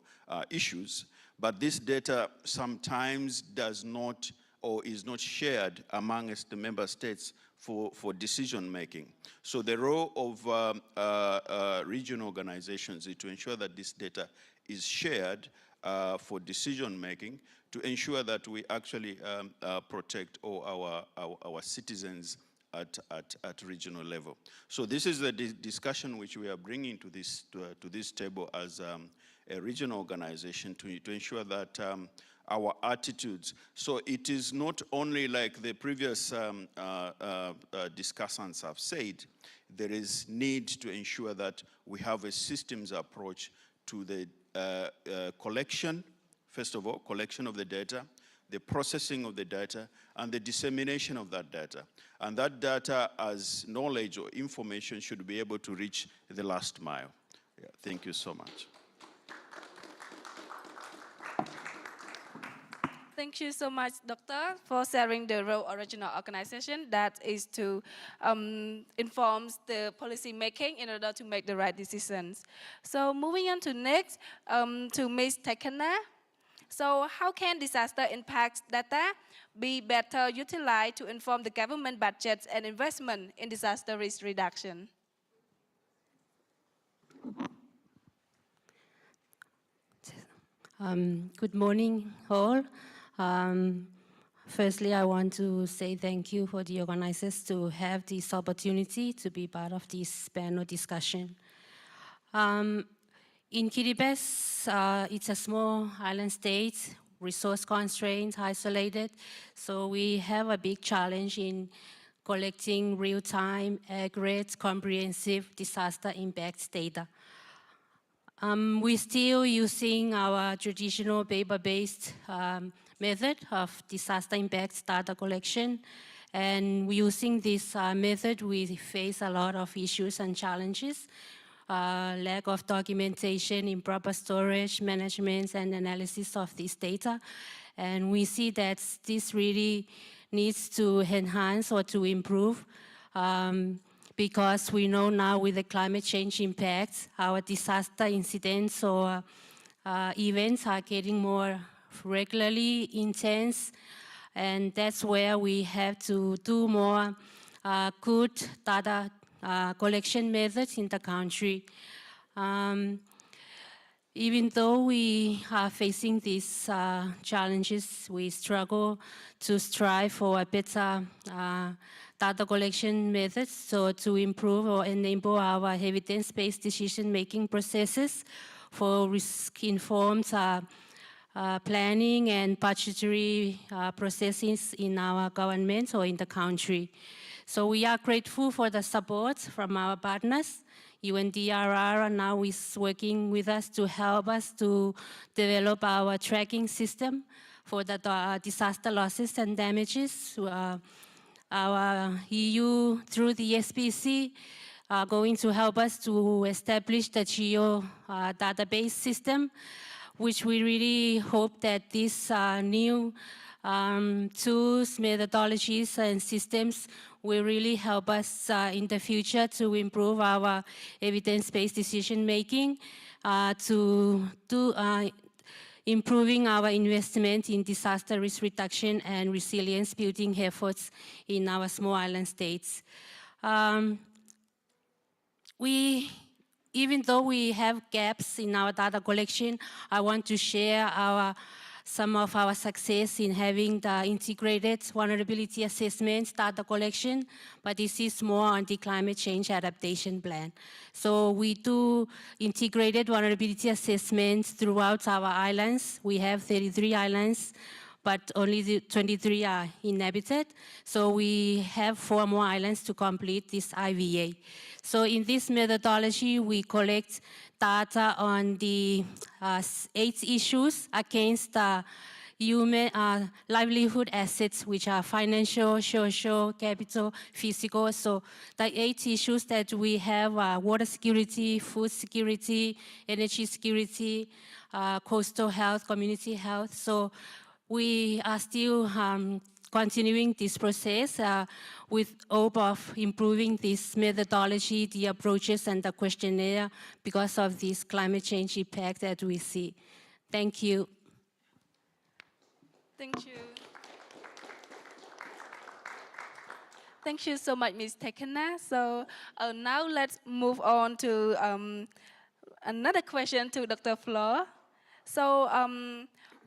J: issues. But this data sometimes does not or is not shared amongst the member states for decision making. So the role of regional organizations is to ensure that this data is shared for decision making, to ensure that we actually protect all our citizens at regional level. So this is the discussion which we are bringing to this table as a regional organization to ensure that our attitudes. So it is not only like the previous discussants have said, there is need to ensure that we have a systems approach to the collection, first of all, collection of the data, the processing of the data, and the dissemination of that data. And that data as knowledge or information should be able to reach the last mile. Yeah, thank you so much.
A: Thank you so much, Doctor, for sharing the role of regional organization, that is to inform the policy making in order to make the right decisions. So moving on to next, to Ms. Tekena. So how can disaster impact data be better utilized to inform the government budgets and investment in disaster risk reduction?
K: Good morning, all. Firstly, I want to say thank you for the organizers to have this opportunity to be part of this panel discussion. In Kiribati, it's a small island state, resource constrained, isolated, so we have a big challenge in collecting real-time, accurate, comprehensive disaster impact data. We're still using our traditional paper-based method of disaster impact data collection, and using this method, we face a lot of issues and challenges. Lack of documentation, improper storage, management, and analysis of this data. And we see that this really needs to enhance or to improve because we know now with the climate change impacts, our disaster incidents or events are getting more regularly intense, and that's where we have to do more good data collection methods in the country. Even though we are facing these challenges, we struggle to strive for a better data collection methods, so to improve or enable our evidence-based decision-making processes for risk-informed planning and budgetary processes in our government or in the country. So we are grateful for the support from our partners. UNDRR now is working with us to help us to develop our tracking system for the disaster losses and damages. Our EU, through the SPC, are going to help us to establish the geo database system, which we really hope that these new tools, methodologies, and systems will really help us in the future to improve our evidence-based decision-making, to do improving our investment in disaster risk reduction and resilience building efforts in our small island states. Even though we have gaps in our data collection, I want to share some of our success in having the integrated vulnerability assessment data collection, but this is more on the climate change adaptation plan. So we do integrated vulnerability assessments throughout our islands. We have 33 islands, but only 23 are inhabited. So we have 4 more islands to complete this IVA. So in this methodology, we collect data on the 8 issues against human livelihood assets, which are financial, social, capital, physical. So the 8 issues that we have are water security, food security, energy security, coastal health, community health. So we are still continuing this process with hope of improving this methodology, the approaches, and the questionnaire because of this climate change impact that we see. Thank you.
A: Thank you. Thank you so much, Ms. Tekena. So now let's move on to another question to Dr. Flo. So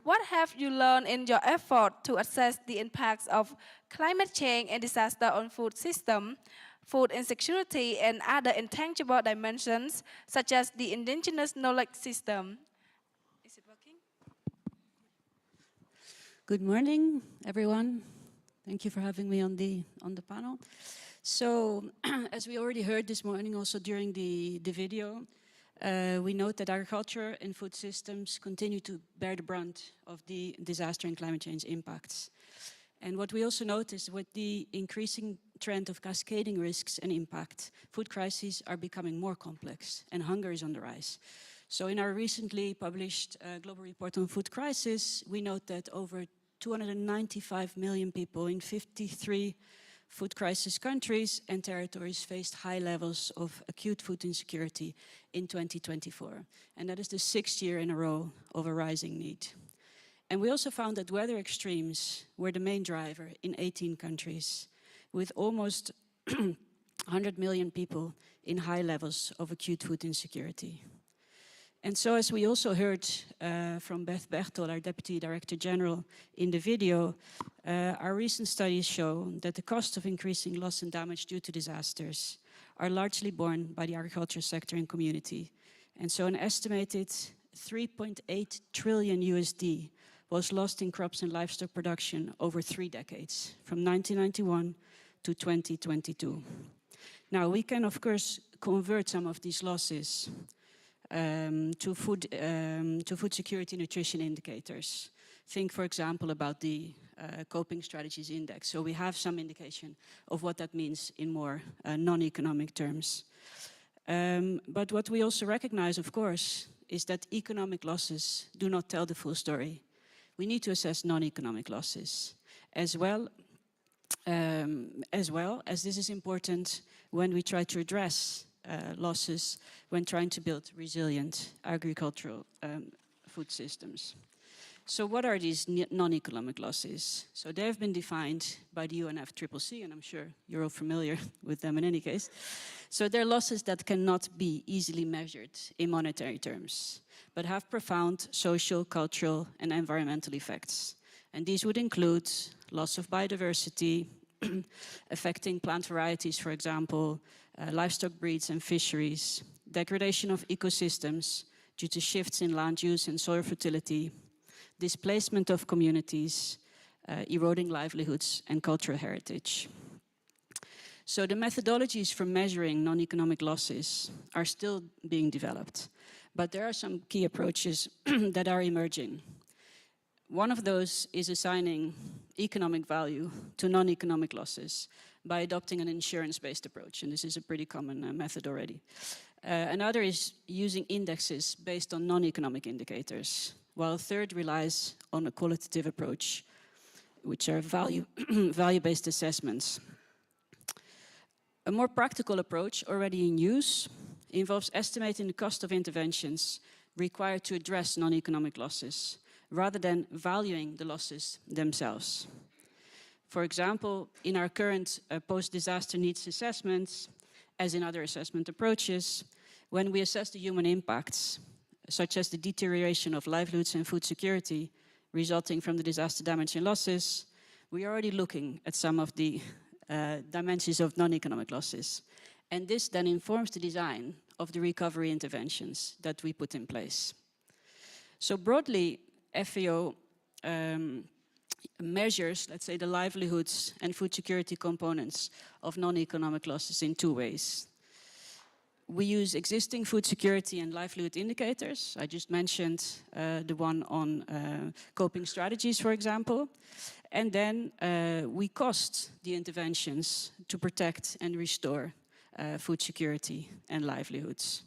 A: what have you learned in your effort to assess the impacts of climate change and disaster on food system, food insecurity, and other intangible dimensions, such as the indigenous knowledge system? Is it working?
L: Good morning, everyone. Thank you for having me on the panel. So, as we already heard this morning, also during the video, we note that agriculture and food systems continue to bear the brunt of the disaster and climate change impacts. And what we also notice with the increasing trend of cascading risks and impact, food crises are becoming more complex and hunger is on the rise. So in our recently published Global Report on Food Crisis, we note that over 295 million people in 53 food crisis countries and territories faced high levels of acute food insecurity in 2024. And that is the 6th year in a row of a rising need. And we also found that weather extremes were the main driver in 18 countries, with almost 100 million people in high levels of acute food insecurity. And so, as we also heard from Beth Bertol, our Deputy Director General, in the video, our recent studies show that the cost of increasing loss and damage due to disasters are largely borne by the agriculture sector and community. And so an estimated 3.8 trillion USD was lost in crops and livestock production over 3 decades, from 1991 to 2022. Now, we can, of course, convert some of these losses to food security nutrition indicators. Think, for example, about the Coping Strategies Index. So we have some indication of what that means in more non-economic terms. But what we also recognize, of course, is that economic losses do not tell the full story. We need to assess non-economic losses as well as well, as this is important when we try to address losses when trying to build resilient agricultural food systems. So what are these non-economic losses? So they have been defined by the UNFCCC, and I'm sure you're all familiar with them in any case. So they're losses that cannot be easily measured in monetary terms, but have profound social, cultural, and environmental effects. And these would include loss of biodiversity, affecting plant varieties, for example, livestock breeds and fisheries, degradation of ecosystems due to shifts in land use and soil fertility, displacement of communities, eroding livelihoods and cultural heritage. So the methodologies for measuring non-economic losses are still being developed, but there are some key approaches that are emerging. One of those is assigning economic value to non-economic losses by adopting an insurance-based approach, and this is a pretty common method already. Another is using indexes based on non-economic indicators, while a third relies on a qualitative approach, which are value-based assessments. A more practical approach already in use involves estimating the cost of interventions required to address non-economic losses, rather than valuing the losses themselves. For example, in our current post-disaster needs assessments, as in other assessment approaches, when we assess the human impacts, such as the deterioration of livelihoods and food security resulting from the disaster damage and losses, we are already looking at some of the dimensions of non-economic losses. And this then informs the design of the recovery interventions that we put in place. So broadly, FAO measures, let's say, the livelihoods and food security components of non-economic losses in two ways. We use existing food security and livelihood indicators. I just mentioned the one on coping strategies, for example. And then we cost the interventions to protect and restore food security and livelihoods.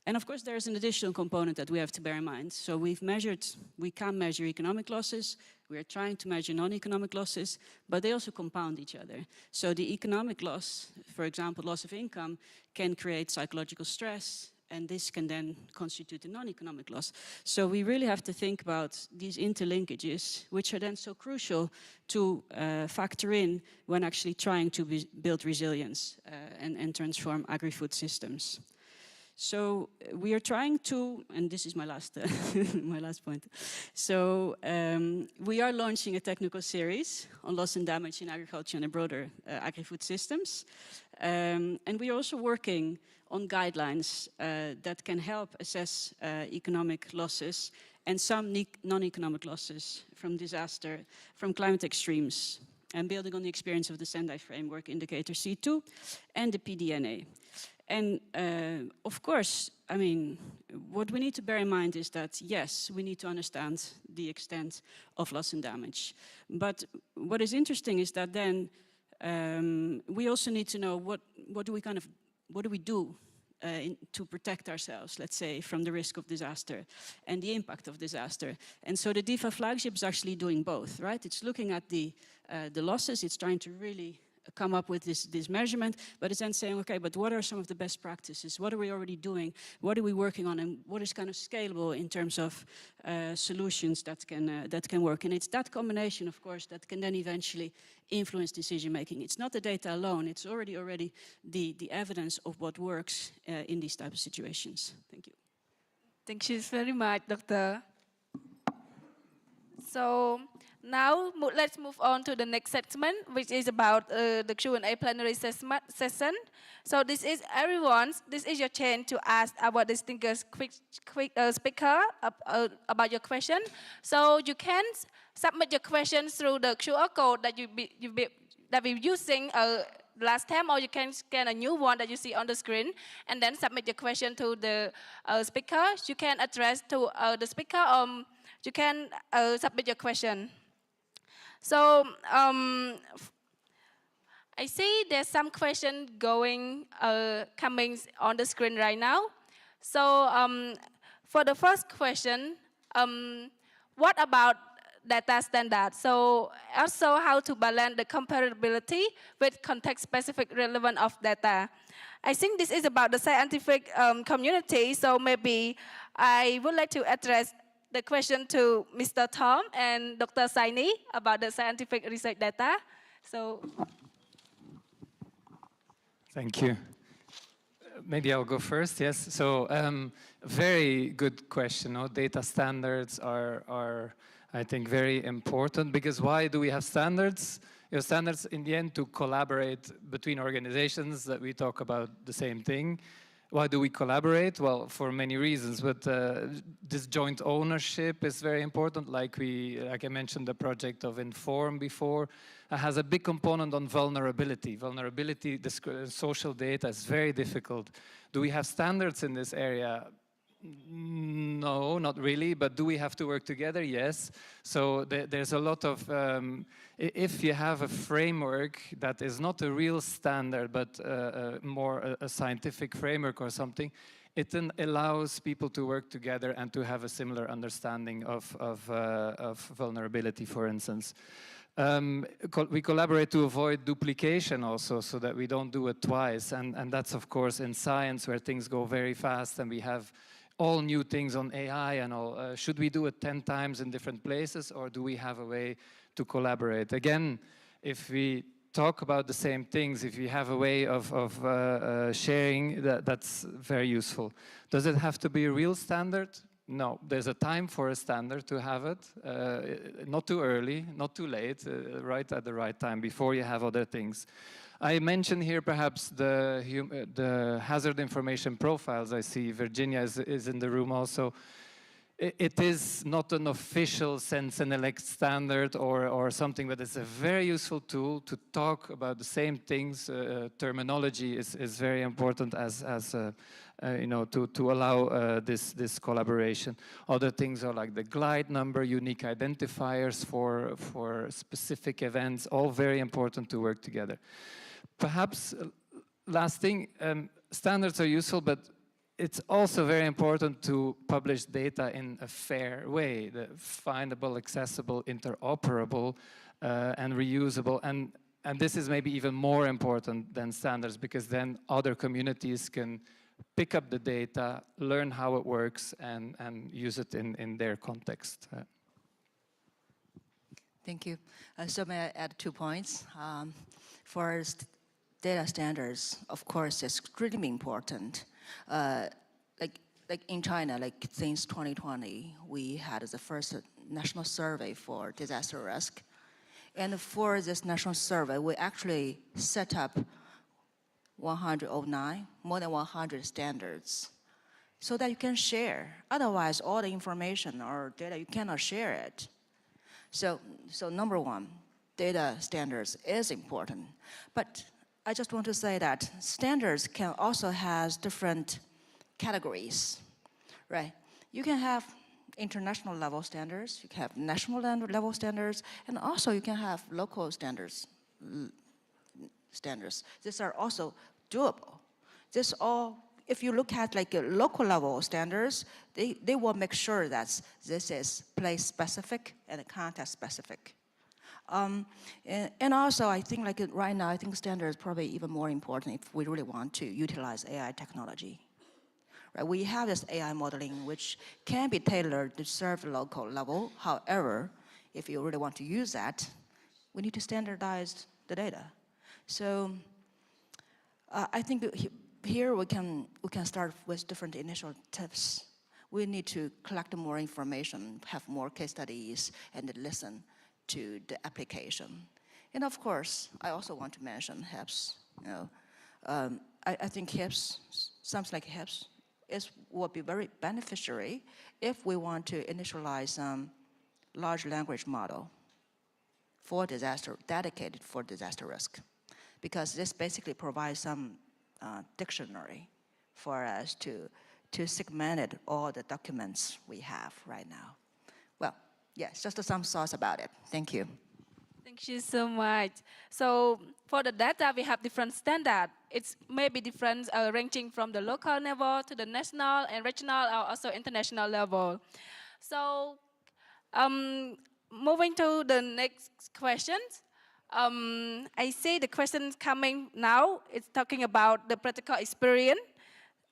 L: And of course, there's an additional component that we have to bear in mind. So we can measure economic losses, we are trying to measure non-economic losses, but they also compound each other. So the economic loss, for example, loss of income, can create psychological stress, and this can then constitute a non-economic loss. So we really have to think about these interlinkages, which are then so crucial to factor in when actually trying to build resilience and transform agri-food systems. So we are trying to, and this is my last, my last point. So we are launching a technical series on loss and damage in agriculture and broader agri-food systems. And we are also working on guidelines that can help assess economic losses and some non-economic losses from disaster, from climate extremes, and building on the experience of the Sendai Framework Indicator C2 and the PDNA. And of course, I mean, what we need to bear in mind is that, yes, we need to understand the extent of loss and damage. But what is interesting is that then we also need to know what do we do to protect ourselves, let's say, from the risk of disaster and the impact of disaster. And so the DEFA flagship is actually doing both, right? It's looking at the losses, it's trying to really come up with this measurement, but it's then saying, okay, but what are some of the best practices? What are we already doing? What are we working on? And what is kind of scalable in terms of solutions that can work? And it's that combination, of course, that can then eventually influence decision making. It's not the data alone, it's already the evidence of what works in these types of situations. Thank you.
A: Thank you very much, Doctor. So now let's move on to the next segment, which is about the Q&A plenary session. So this is your chance to ask our distinguished speaker about your question. So you can submit your questions through the QR code that we're using last time, or you can scan a new one that you see on the screen and then submit your question to the speaker. You can address to the speaker, you can submit your question. So I see there's some question coming on the screen right now. So for the first question, what about data standards. So also how to balance the comparability with context-specific relevance of data. I think this is about the scientific community, so maybe I would like to address the question to Mr. Tom and Dr. Saini about the scientific research data. So,
F: thank you. Maybe I'll go first, yes. So, very good question. Data standards are, I think, very important, because why do we have standards? Standards in the end to collaborate between organizations that we talk about the same thing. Why do we collaborate? Well, for many reasons, but this joint ownership is very important. Like I mentioned, the project of Inform before, has a big component on vulnerability. Vulnerability, social data is very difficult. Do we have standards in this area? No, not really, but do we have to work together? Yes. So there's a lot of, if you have a framework that is not a real standard, but more a scientific framework or something, it then allows people to work together and to have a similar understanding of vulnerability, for instance. We collaborate to avoid duplication also, so that we don't do it twice. And that's, of course, in science, where things go very fast and we have all new things on AI and all. Should we do it 10 times in different places, or do we have a way to collaborate? Again, if we talk about the same things, if we have a way of sharing, that's very useful. Does it have to be a real standard? No, there's a time for a standard to have it. Not too early, not too late, right at the right time, before you have other things. I mentioned here perhaps the hazard information profiles. I see Virginia is in the room also. It is not an official Sensenelec standard or something, but it's a very useful tool to talk about the same things. Terminology is very important to allow this collaboration. Other things are like the glide number, unique identifiers for specific events, all very important to work together. Perhaps last thing, standards are useful, but it's also very important to publish data in a fair way, findable, accessible, interoperable, and reusable. And this is maybe even more important than standards, because then other communities can pick up the data, learn how it works, and use it in their context.
E: Thank you. So may I add 2 points? First, data standards, of course, is extremely important. Like in China, like since 2020, we had the first national survey for disaster risk. And for this national survey, we actually set up 109, more than 100 standards, so that you can share. Otherwise, all the information or data, you cannot share it. So number one, data standards is important. But I just want to say that standards can also have different categories, right? You can have international level standards, you can have national level standards, and also you can have local standards. These are also doable. This all, if you look at like a local level standards, they will make sure that this is place specific and context specific. And also, I think like right now, I think standards is probably even more important if we really want to utilize AI technology. Right? We have this AI modeling which can be tailored to serve the local level. However, if you really want to use that, we need to standardize the data. So I think here we can start with different initial tips. We need to collect more information, have more case studies, and listen to the application. And of course, I also want to mention HIPS. I think HIPS, something like HIPS, will be very beneficiary if we want to initialize large language model for disaster, dedicated for disaster risk. Because this basically provides some dictionary for us to segment all the documents we have right now. Well, yes, just some thoughts about it. Thank you.
A: Thank you so much. So for the data, we have different standards. It's maybe different ranging from the local level to the national and regional or also international level. So moving to the next questions. I see the question coming now. It's talking about the practical experience.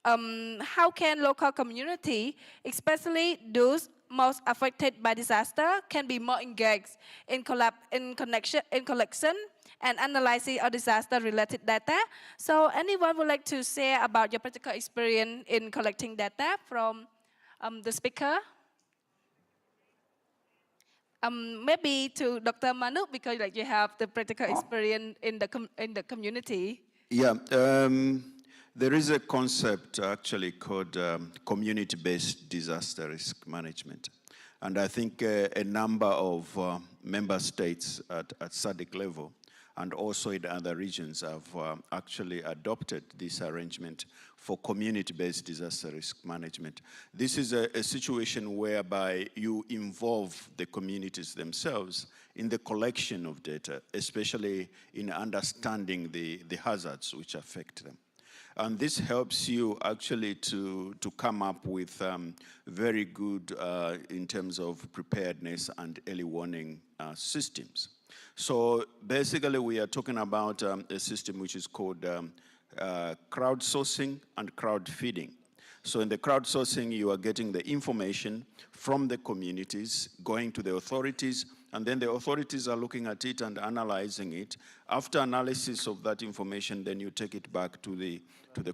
A: How can local community, especially those most affected by disaster, can be more engaged in collection and analyzing of disaster-related data? So, anyone would like to share about your practical experience in collecting data from the speaker? Maybe to Dr. Manu, because like you have the practical experience in the community.
J: Yeah, there is a concept actually called community-based disaster risk management. And I think a number of member states at SADC level and also in other regions have actually adopted this arrangement for community-based disaster risk management. This is a situation whereby you involve the communities themselves in the collection of data, especially in understanding the hazards which affect them. And this helps you actually to come up with very good in terms of preparedness and early warning systems. So basically we are talking about a system which is called crowdsourcing and crowd feeding. So in the crowdsourcing, you are getting the information from the communities, going to the authorities, and then the authorities are looking at it and analyzing it. After analysis of that information, then you take it back to the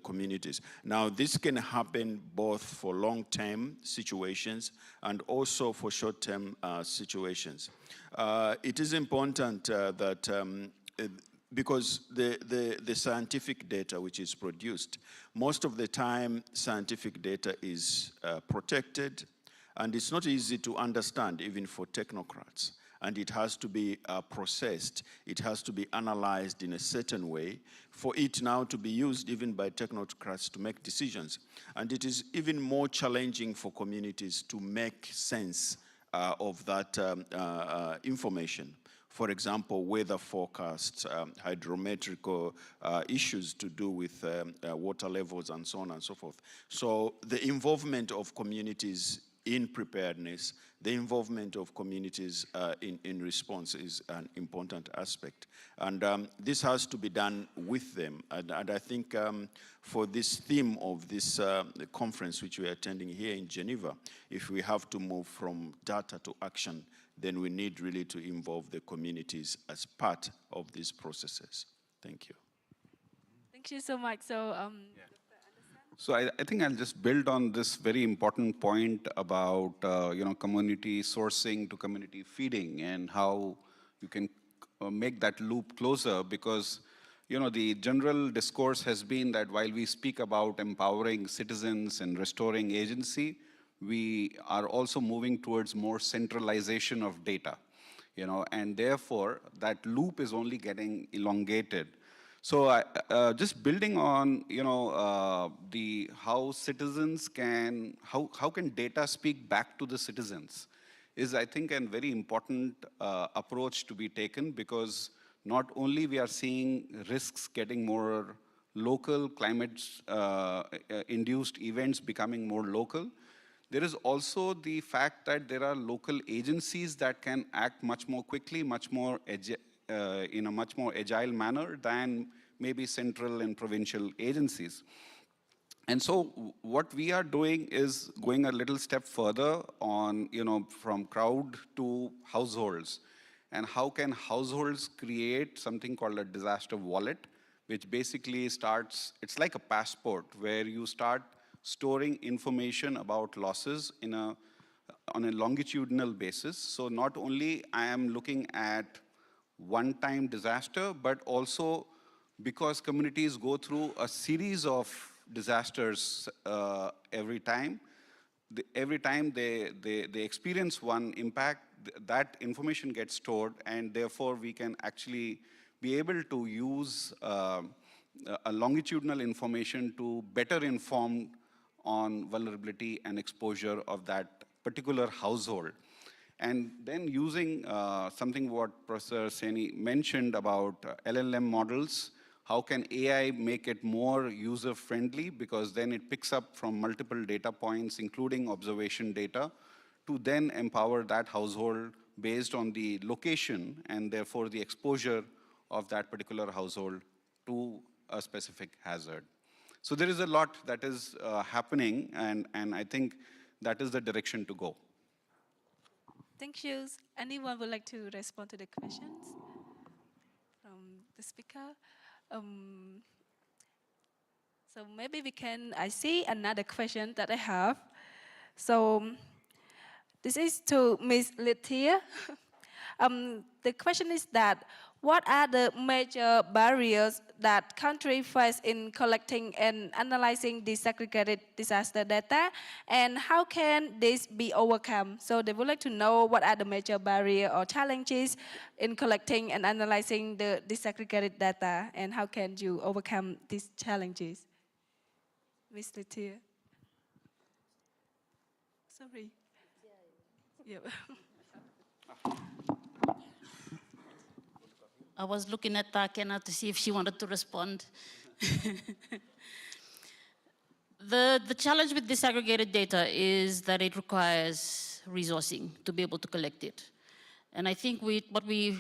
J: communities. Now, this can happen both for long-term situations and also for short-term situations. It is important that because the scientific data which is produced, most of the time scientific data is protected, and it's not easy to understand even for technocrats. And it has to be processed. It has to be analyzed in a certain way for it now to be used even by technocrats to make decisions. And it is even more challenging for communities to make sense of that information. For example, weather forecasts, hydrometrical issues to do with water levels and so on and so forth. So the involvement of communities in preparedness, the involvement of communities in response is an important aspect. And this has to be done with them. And I think for this theme of this conference which we are attending here in Geneva, if we have to move from data to action, then we need really to involve the communities as part of these processes. Thank you.
A: Thank you so much. So,
I: So I think I'll just build on this very important point about community sourcing to community feeding and how you can make that loop closer, because the general discourse has been that while we speak about empowering citizens and restoring agency, we are also moving towards more centralization of data, and therefore that loop is only getting elongated. So just building on, how citizens can, how can data speak back to the citizens is, I think, a very important approach to be taken, because not only we are seeing risks getting more local, climate-induced events becoming more local, there is also the fact that there are local agencies that can act much more quickly, much more in a much more agile manner than maybe central and provincial agencies. And so what we are doing is going a little step further on, from crowd to households. And how can households create something called a disaster wallet, which basically starts, it's like a passport where you start storing information about losses on a longitudinal basis. So not only I am looking at one-time disaster, but also because communities go through a series of disasters every time. Every time they experience one impact, that information gets stored, and therefore we can actually be able to use a longitudinal information to better inform on vulnerability and exposure of that particular household. And then using something what Professor Saini mentioned about LLM models, how can AI make it more user-friendly, because then it picks up from multiple data points, including observation data, to then empower that household based on the location and therefore the exposure of that particular household to a specific hazard. So there is a lot that is happening, and I think that is the direction to go.
A: Thank you. Anyone would like to respond to the questions from the speaker? So maybe we can, I see another question that I have. So this is to Ms. Lithia. The question is that, what are the major barriers that countries face in collecting and analyzing disaggregated disaster data, and how can this be overcome? So they would like to know what are the major barriers or challenges in collecting and analyzing the disaggregated data, and how can you overcome these challenges? Ms. Lithia. Sorry. Yeah.
H: I was looking at Takena to see if she wanted to respond. The challenge with disaggregated data is that it requires resourcing to be able to collect it. And I think what we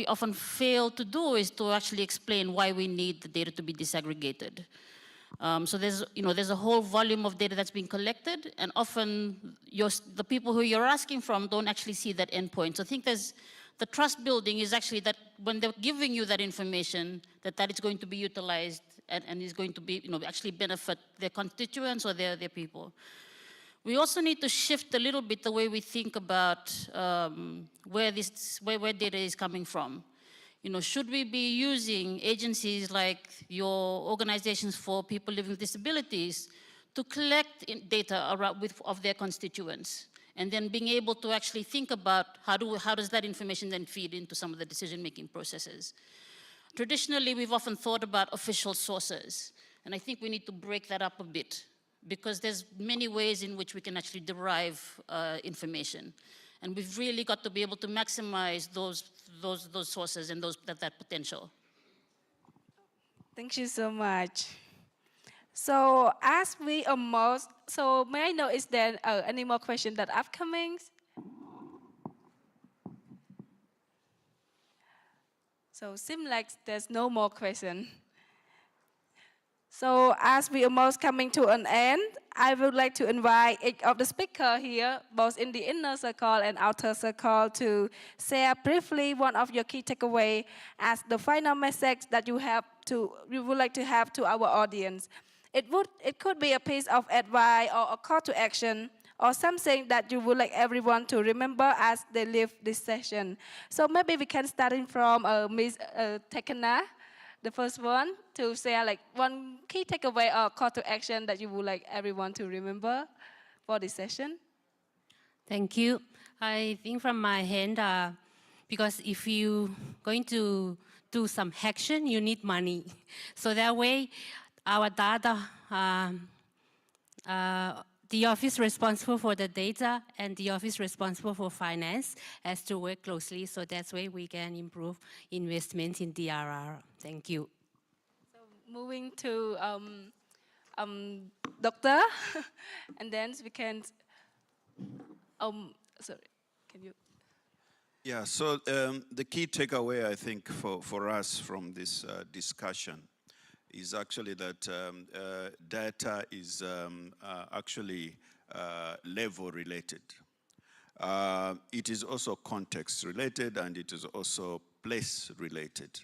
H: often fail to do is to actually explain why we need the data to be disaggregated. So there's a whole volume of data that's being collected, and often the people who you're asking from don't actually see that endpoint. So I think the trust building is actually that when they're giving you that information, that is going to be utilized and is going to be, actually benefit their constituents or their people. We also need to shift a little bit the way we think about where data is coming from. Should we be using agencies like your organizations for people living with disabilities to collect data of their constituents, and then being able to actually think about how does that information then feed into some of the decision-making processes? Traditionally, we've often thought about official sources, and I think we need to break that up a bit, because there's many ways in which we can actually derive information. And we've really got to be able to maximize those sources and that potential.
A: Thank you so much. So as we almost, so may I know, is there any more questions that are upcoming? So seems like there's no more question. So as we almost coming to an end, I would like to invite each of the speakers here, both in the inner circle and outer circle, to share briefly one of your key takeaways as the final message that you would like to have to our audience. It could be a piece of advice or a call to action, or something that you would like everyone to remember as they leave this session. So maybe we can start from Ms. Takena, the first one, to share like one key takeaway or call to action that you would like everyone to remember for this session.
K: Thank you. I think from my hand, because if you're going to do some action, you need money. So that way, our data, the office responsible for the data and the office responsible for finance has to work closely, so that's why we can improve investment in DRR. Thank you.
A: So moving to Doctor, and then we can, sorry, can you?
J: Yeah, so the key takeaway, I think, for us from this discussion is actually that data is actually level related. It is also context related, and it is also place related.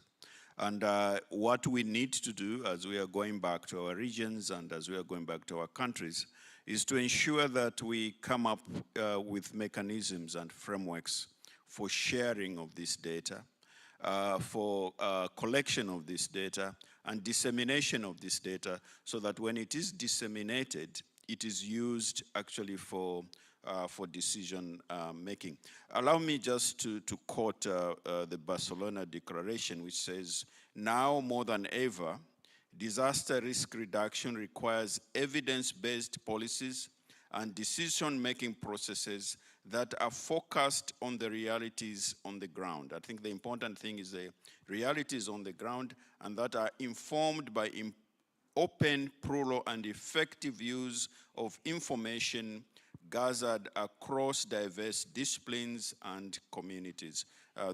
J: And what we need to do as we are going back to our regions and as we are going back to our countries is to ensure that we come up with mechanisms and frameworks for sharing of this data, for collection of this data, and dissemination of this data, so that when it is disseminated, it is used actually for decision making. Allow me just to quote the Barcelona Declaration, which says, "Now more than ever, disaster risk reduction requires evidence-based policies and decision-making processes that are focused on the realities on the ground." I think the important thing is the realities on the ground, and that are informed by open, plural, and effective use of information gathered across diverse disciplines and communities.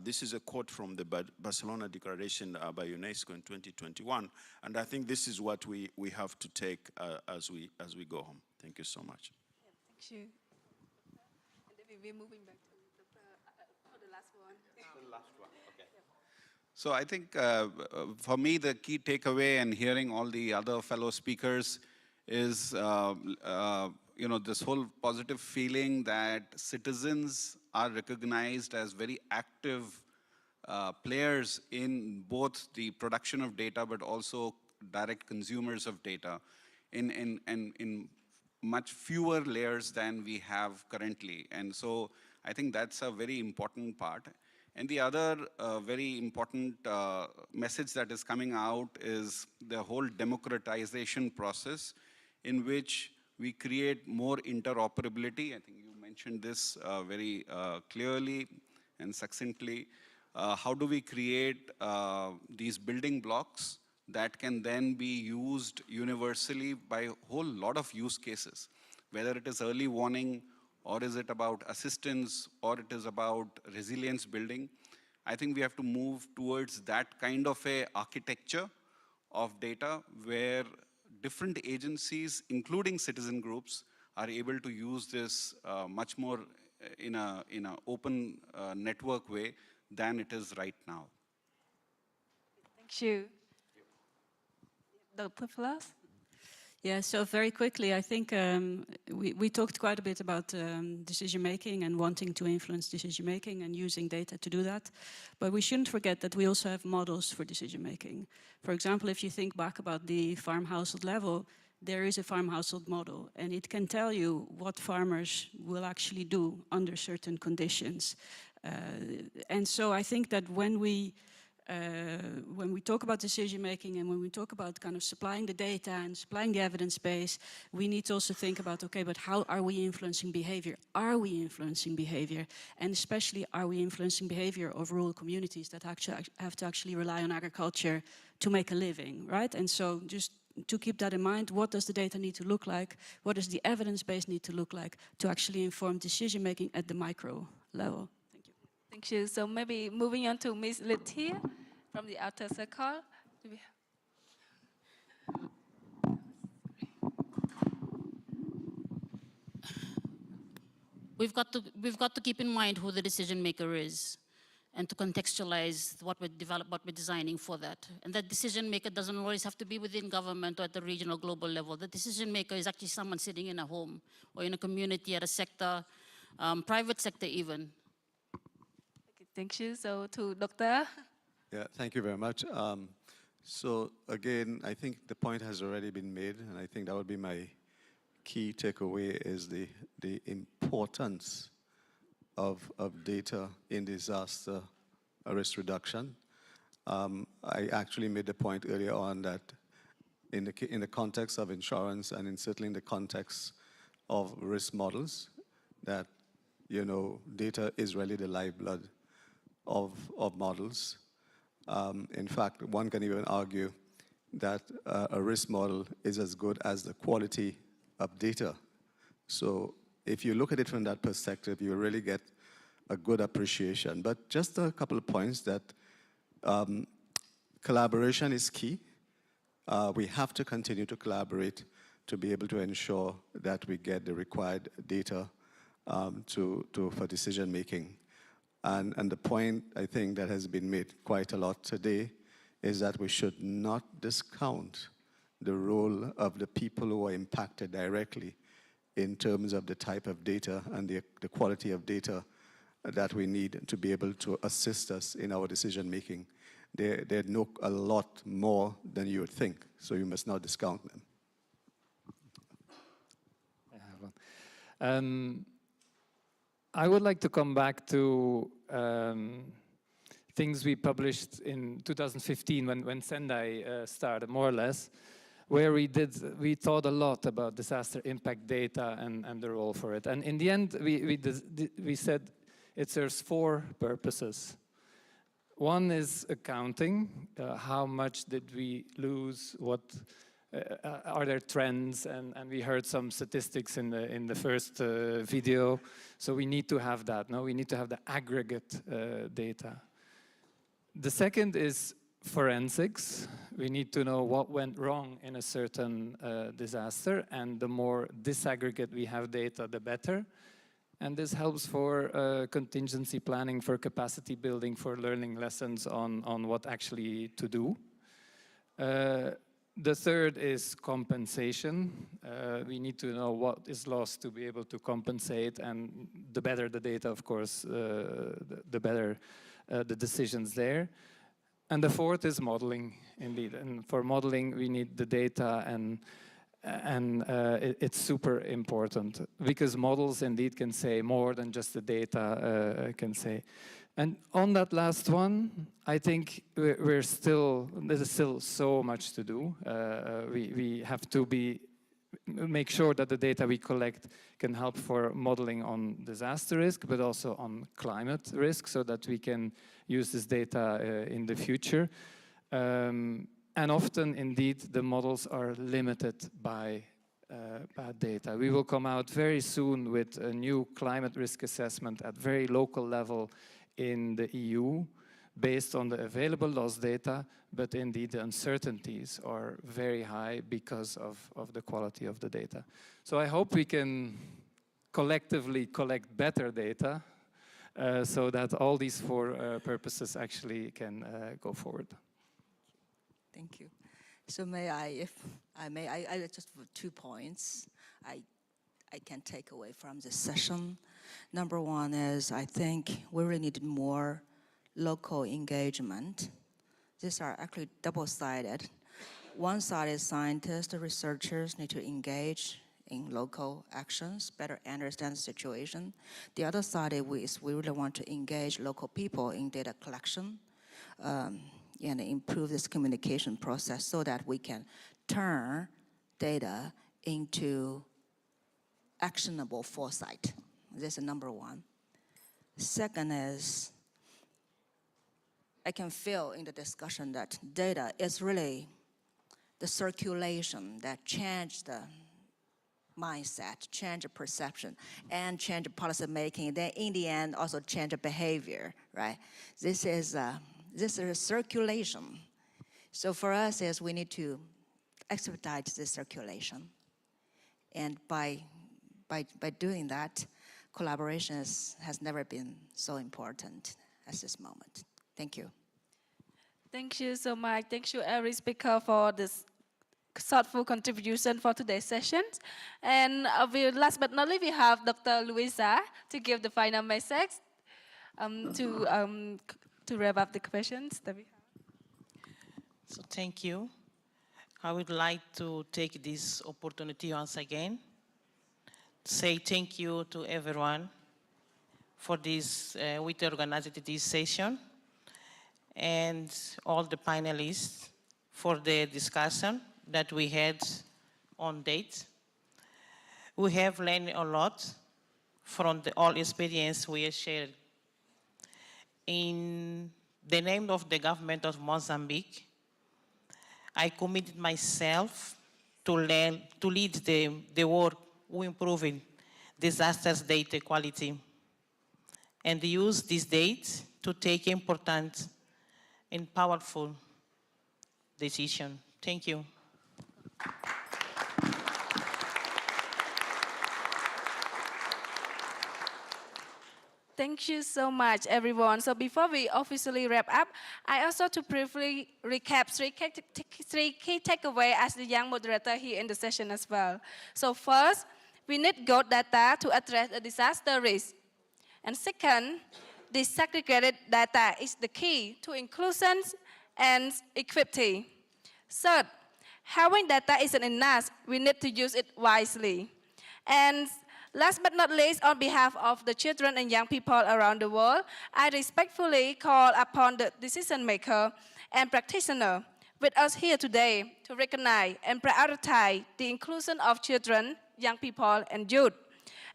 J: This is a quote from the Barcelona Declaration by UNESCO in 2021, and I think this is what we have to take as we go home. Thank you so much.
A: Thank you. And then we're moving back to for the last one.
I: The last one, okay. So I think for me, the key takeaway and hearing all the other fellow speakers is this whole positive feeling that citizens are recognized as very active players in both the production of data, but also direct consumers of data in much fewer layers than we have currently. And so I think that's a very important part. And the other very important message that is coming out is the whole democratization process in which we create more interoperability. I think you mentioned this very clearly and succinctly. How do we create these building blocks that can then be used universally by a whole lot of use cases, whether it is early warning, or is it about assistance, or it is about resilience building. I think we have to move towards that kind of a architecture of data where different agencies, including citizen groups, are able to use this much more in a open network way than it is right now.
A: Thank you. Dr. Flas?
L: Yeah, so very quickly, I think we talked quite a bit about decision-making and wanting to influence decision-making and using data to do that. But we shouldn't forget that we also have models for decision-making. For example, if you think back about the farm household level, there is a farm household model, and it can tell you what farmers will actually do under certain conditions. And so I think that when we talk about decision-making and when we talk about kind of supplying the data and supplying the evidence base, we need to also think about, okay, but how are we influencing behavior? Are we influencing behavior? And especially, are we influencing behavior of rural communities that actually have to actually rely on agriculture to make a living, right? And so just to keep that in mind, what does the data need to look like? What does the evidence base need to look like to actually inform decision-making at the micro level? Thank you.
A: Thank you. So maybe moving on to Ms. Lethia from the outer circle.
H: We've got to keep in mind who the decision maker is, and to contextualize what we're designing for that. And that decision maker doesn't always have to be within government or at the regional, global level. The decision maker is actually someone sitting in a home or in a community, at a sector, private sector even.
A: Thank you. So to Dr.
G: Yeah, thank you very much. So again, I think the point has already been made, and I think that would be my key takeaway is the importance of data in disaster risk reduction. I actually made the point earlier on that in the context of insurance and certainly in the context of risk models, that data is really the lifeblood of models. In fact, one can even argue that a risk model is as good as the quality of data. So if you look at it from that perspective, you really get a good appreciation. But just a couple of points that collaboration is key. We have to continue to collaborate to be able to ensure that we get the required data for decision making. And the point, I think, that has been made quite a lot today is that we should not discount the role of the people who are impacted directly in terms of the type of data and the quality of data that we need to be able to assist us in our decision making. They know a lot more than you would think, so you must not discount them.
F: I would like to come back to things we published in 2015 when Sendai started, more or less, where we thought a lot about disaster impact data and the role for it. And in the end, we said it serves 4 purposes. One is accounting. How much did we lose? What are there trends? And we heard some statistics in the first video. So we need to have that. No, we need to have the aggregate data. The second is forensics. We need to know what went wrong in a certain disaster, and the more disaggregate we have data, the better. And this helps for contingency planning, for capacity building, for learning lessons on what actually to do. The third is compensation. We need to know what is lost to be able to compensate, and the better the data, of course, the better the decisions there. And the fourth is modeling, indeed. And for modeling, we need the data, and it's super important, because models indeed can say more than just the data can say. And on that last one, I think there's still so much to do. We have to make sure that the data we collect can help for modeling on disaster risk, but also on climate risk, so that we can use this data in the future. And often, indeed, the models are limited by bad data. We will come out very soon with a new climate risk assessment at very local level in the EU, based on the available loss data, but indeed the uncertainties are very high because of the quality of the data. So I hope we can collectively collect better data so that all these four purposes actually can go forward.
E: Thank you. So may I, if I may, I just have 2 points I can take away from this session. Number one is, I think we really need more local engagement. These are actually double-sided. One side is scientists, researchers need to engage in local actions, better understand the situation. The other side is we really want to engage local people in data collection and improve this communication process so that we can turn data into actionable foresight. This is number one. Second is, I can feel in the discussion that data is really the circulation that changed the mindset, change the perception, and change the policy making. Then in the end, also change the behavior, right? This is a circulation. So for us, is we need to expedite this circulation. And by doing that, collaboration has never been so important as this moment. Thank you.
A: Thank you so much. Thank you, every speaker, for this thoughtful contribution for today's session. And last but not least, we have Dr. Luisa to give the final message to wrap up the questions that we have.
C: So thank you. I would like to take this opportunity once again to say thank you to everyone for this, with organizing this session, and all the panelists for the discussion that we had on date. We have learned a lot from all experience we have shared. In the name of the government of Mozambique, I committed myself to lead the work in improving disasters data quality and use this data to take important and powerful decisions. Thank you.
A: Thank you so much, everyone. So before we officially wrap up, I also to briefly recap three key takeaways as the young moderator here in the session as well. So first, we need good data to address a disaster risk. And second, disaggregated data is the key to inclusion and equity. Third, having data isn't enough. We need to use it wisely. And last but not least, on behalf of the children and young people around the world, I respectfully call upon the decision maker and practitioner with us here today to recognize and prioritize the inclusion of children, young people, and youth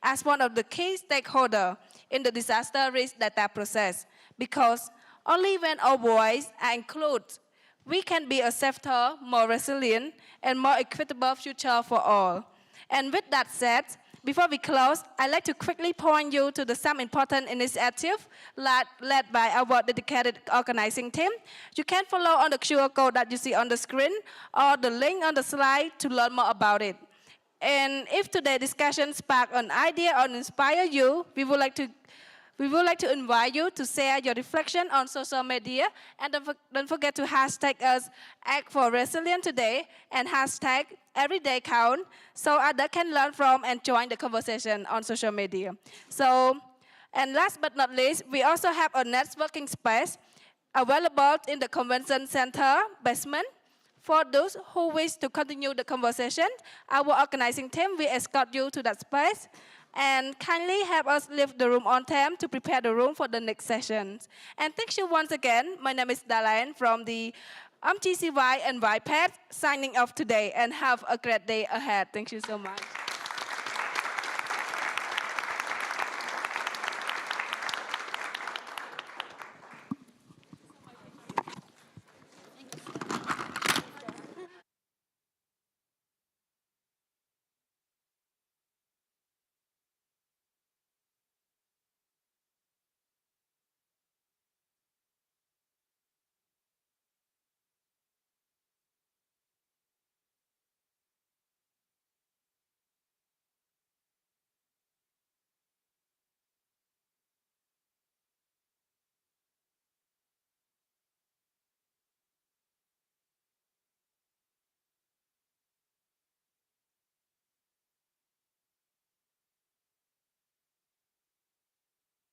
A: as one of the key stakeholders in the disaster risk data process, because only when our voices are included, we can be a safer, more resilient, and more equitable future for all. And with that said, before we close, I'd like to quickly point you to some important initiative led by our dedicated organizing team. You can follow on the QR code that you see on the screen or the link on the slide to learn more about it. And if today's discussion sparked an idea or inspire you, we would like to invite you to share your reflection on social media, and don't forget to hashtag us Act for Resilience today and hashtag Everyday Count so others can learn from and join the conversation on social media. So, and last but not least, we also have a networking space available in the Convention Center basement. For those who wish to continue the conversation, our organizing team will escort you to that space and kindly help us leave the room on time to prepare the room for the next sessions. And thank you once again. My name is Dalayan from the GCY and YPAD signing off today, and have a great day ahead. Thank you so much.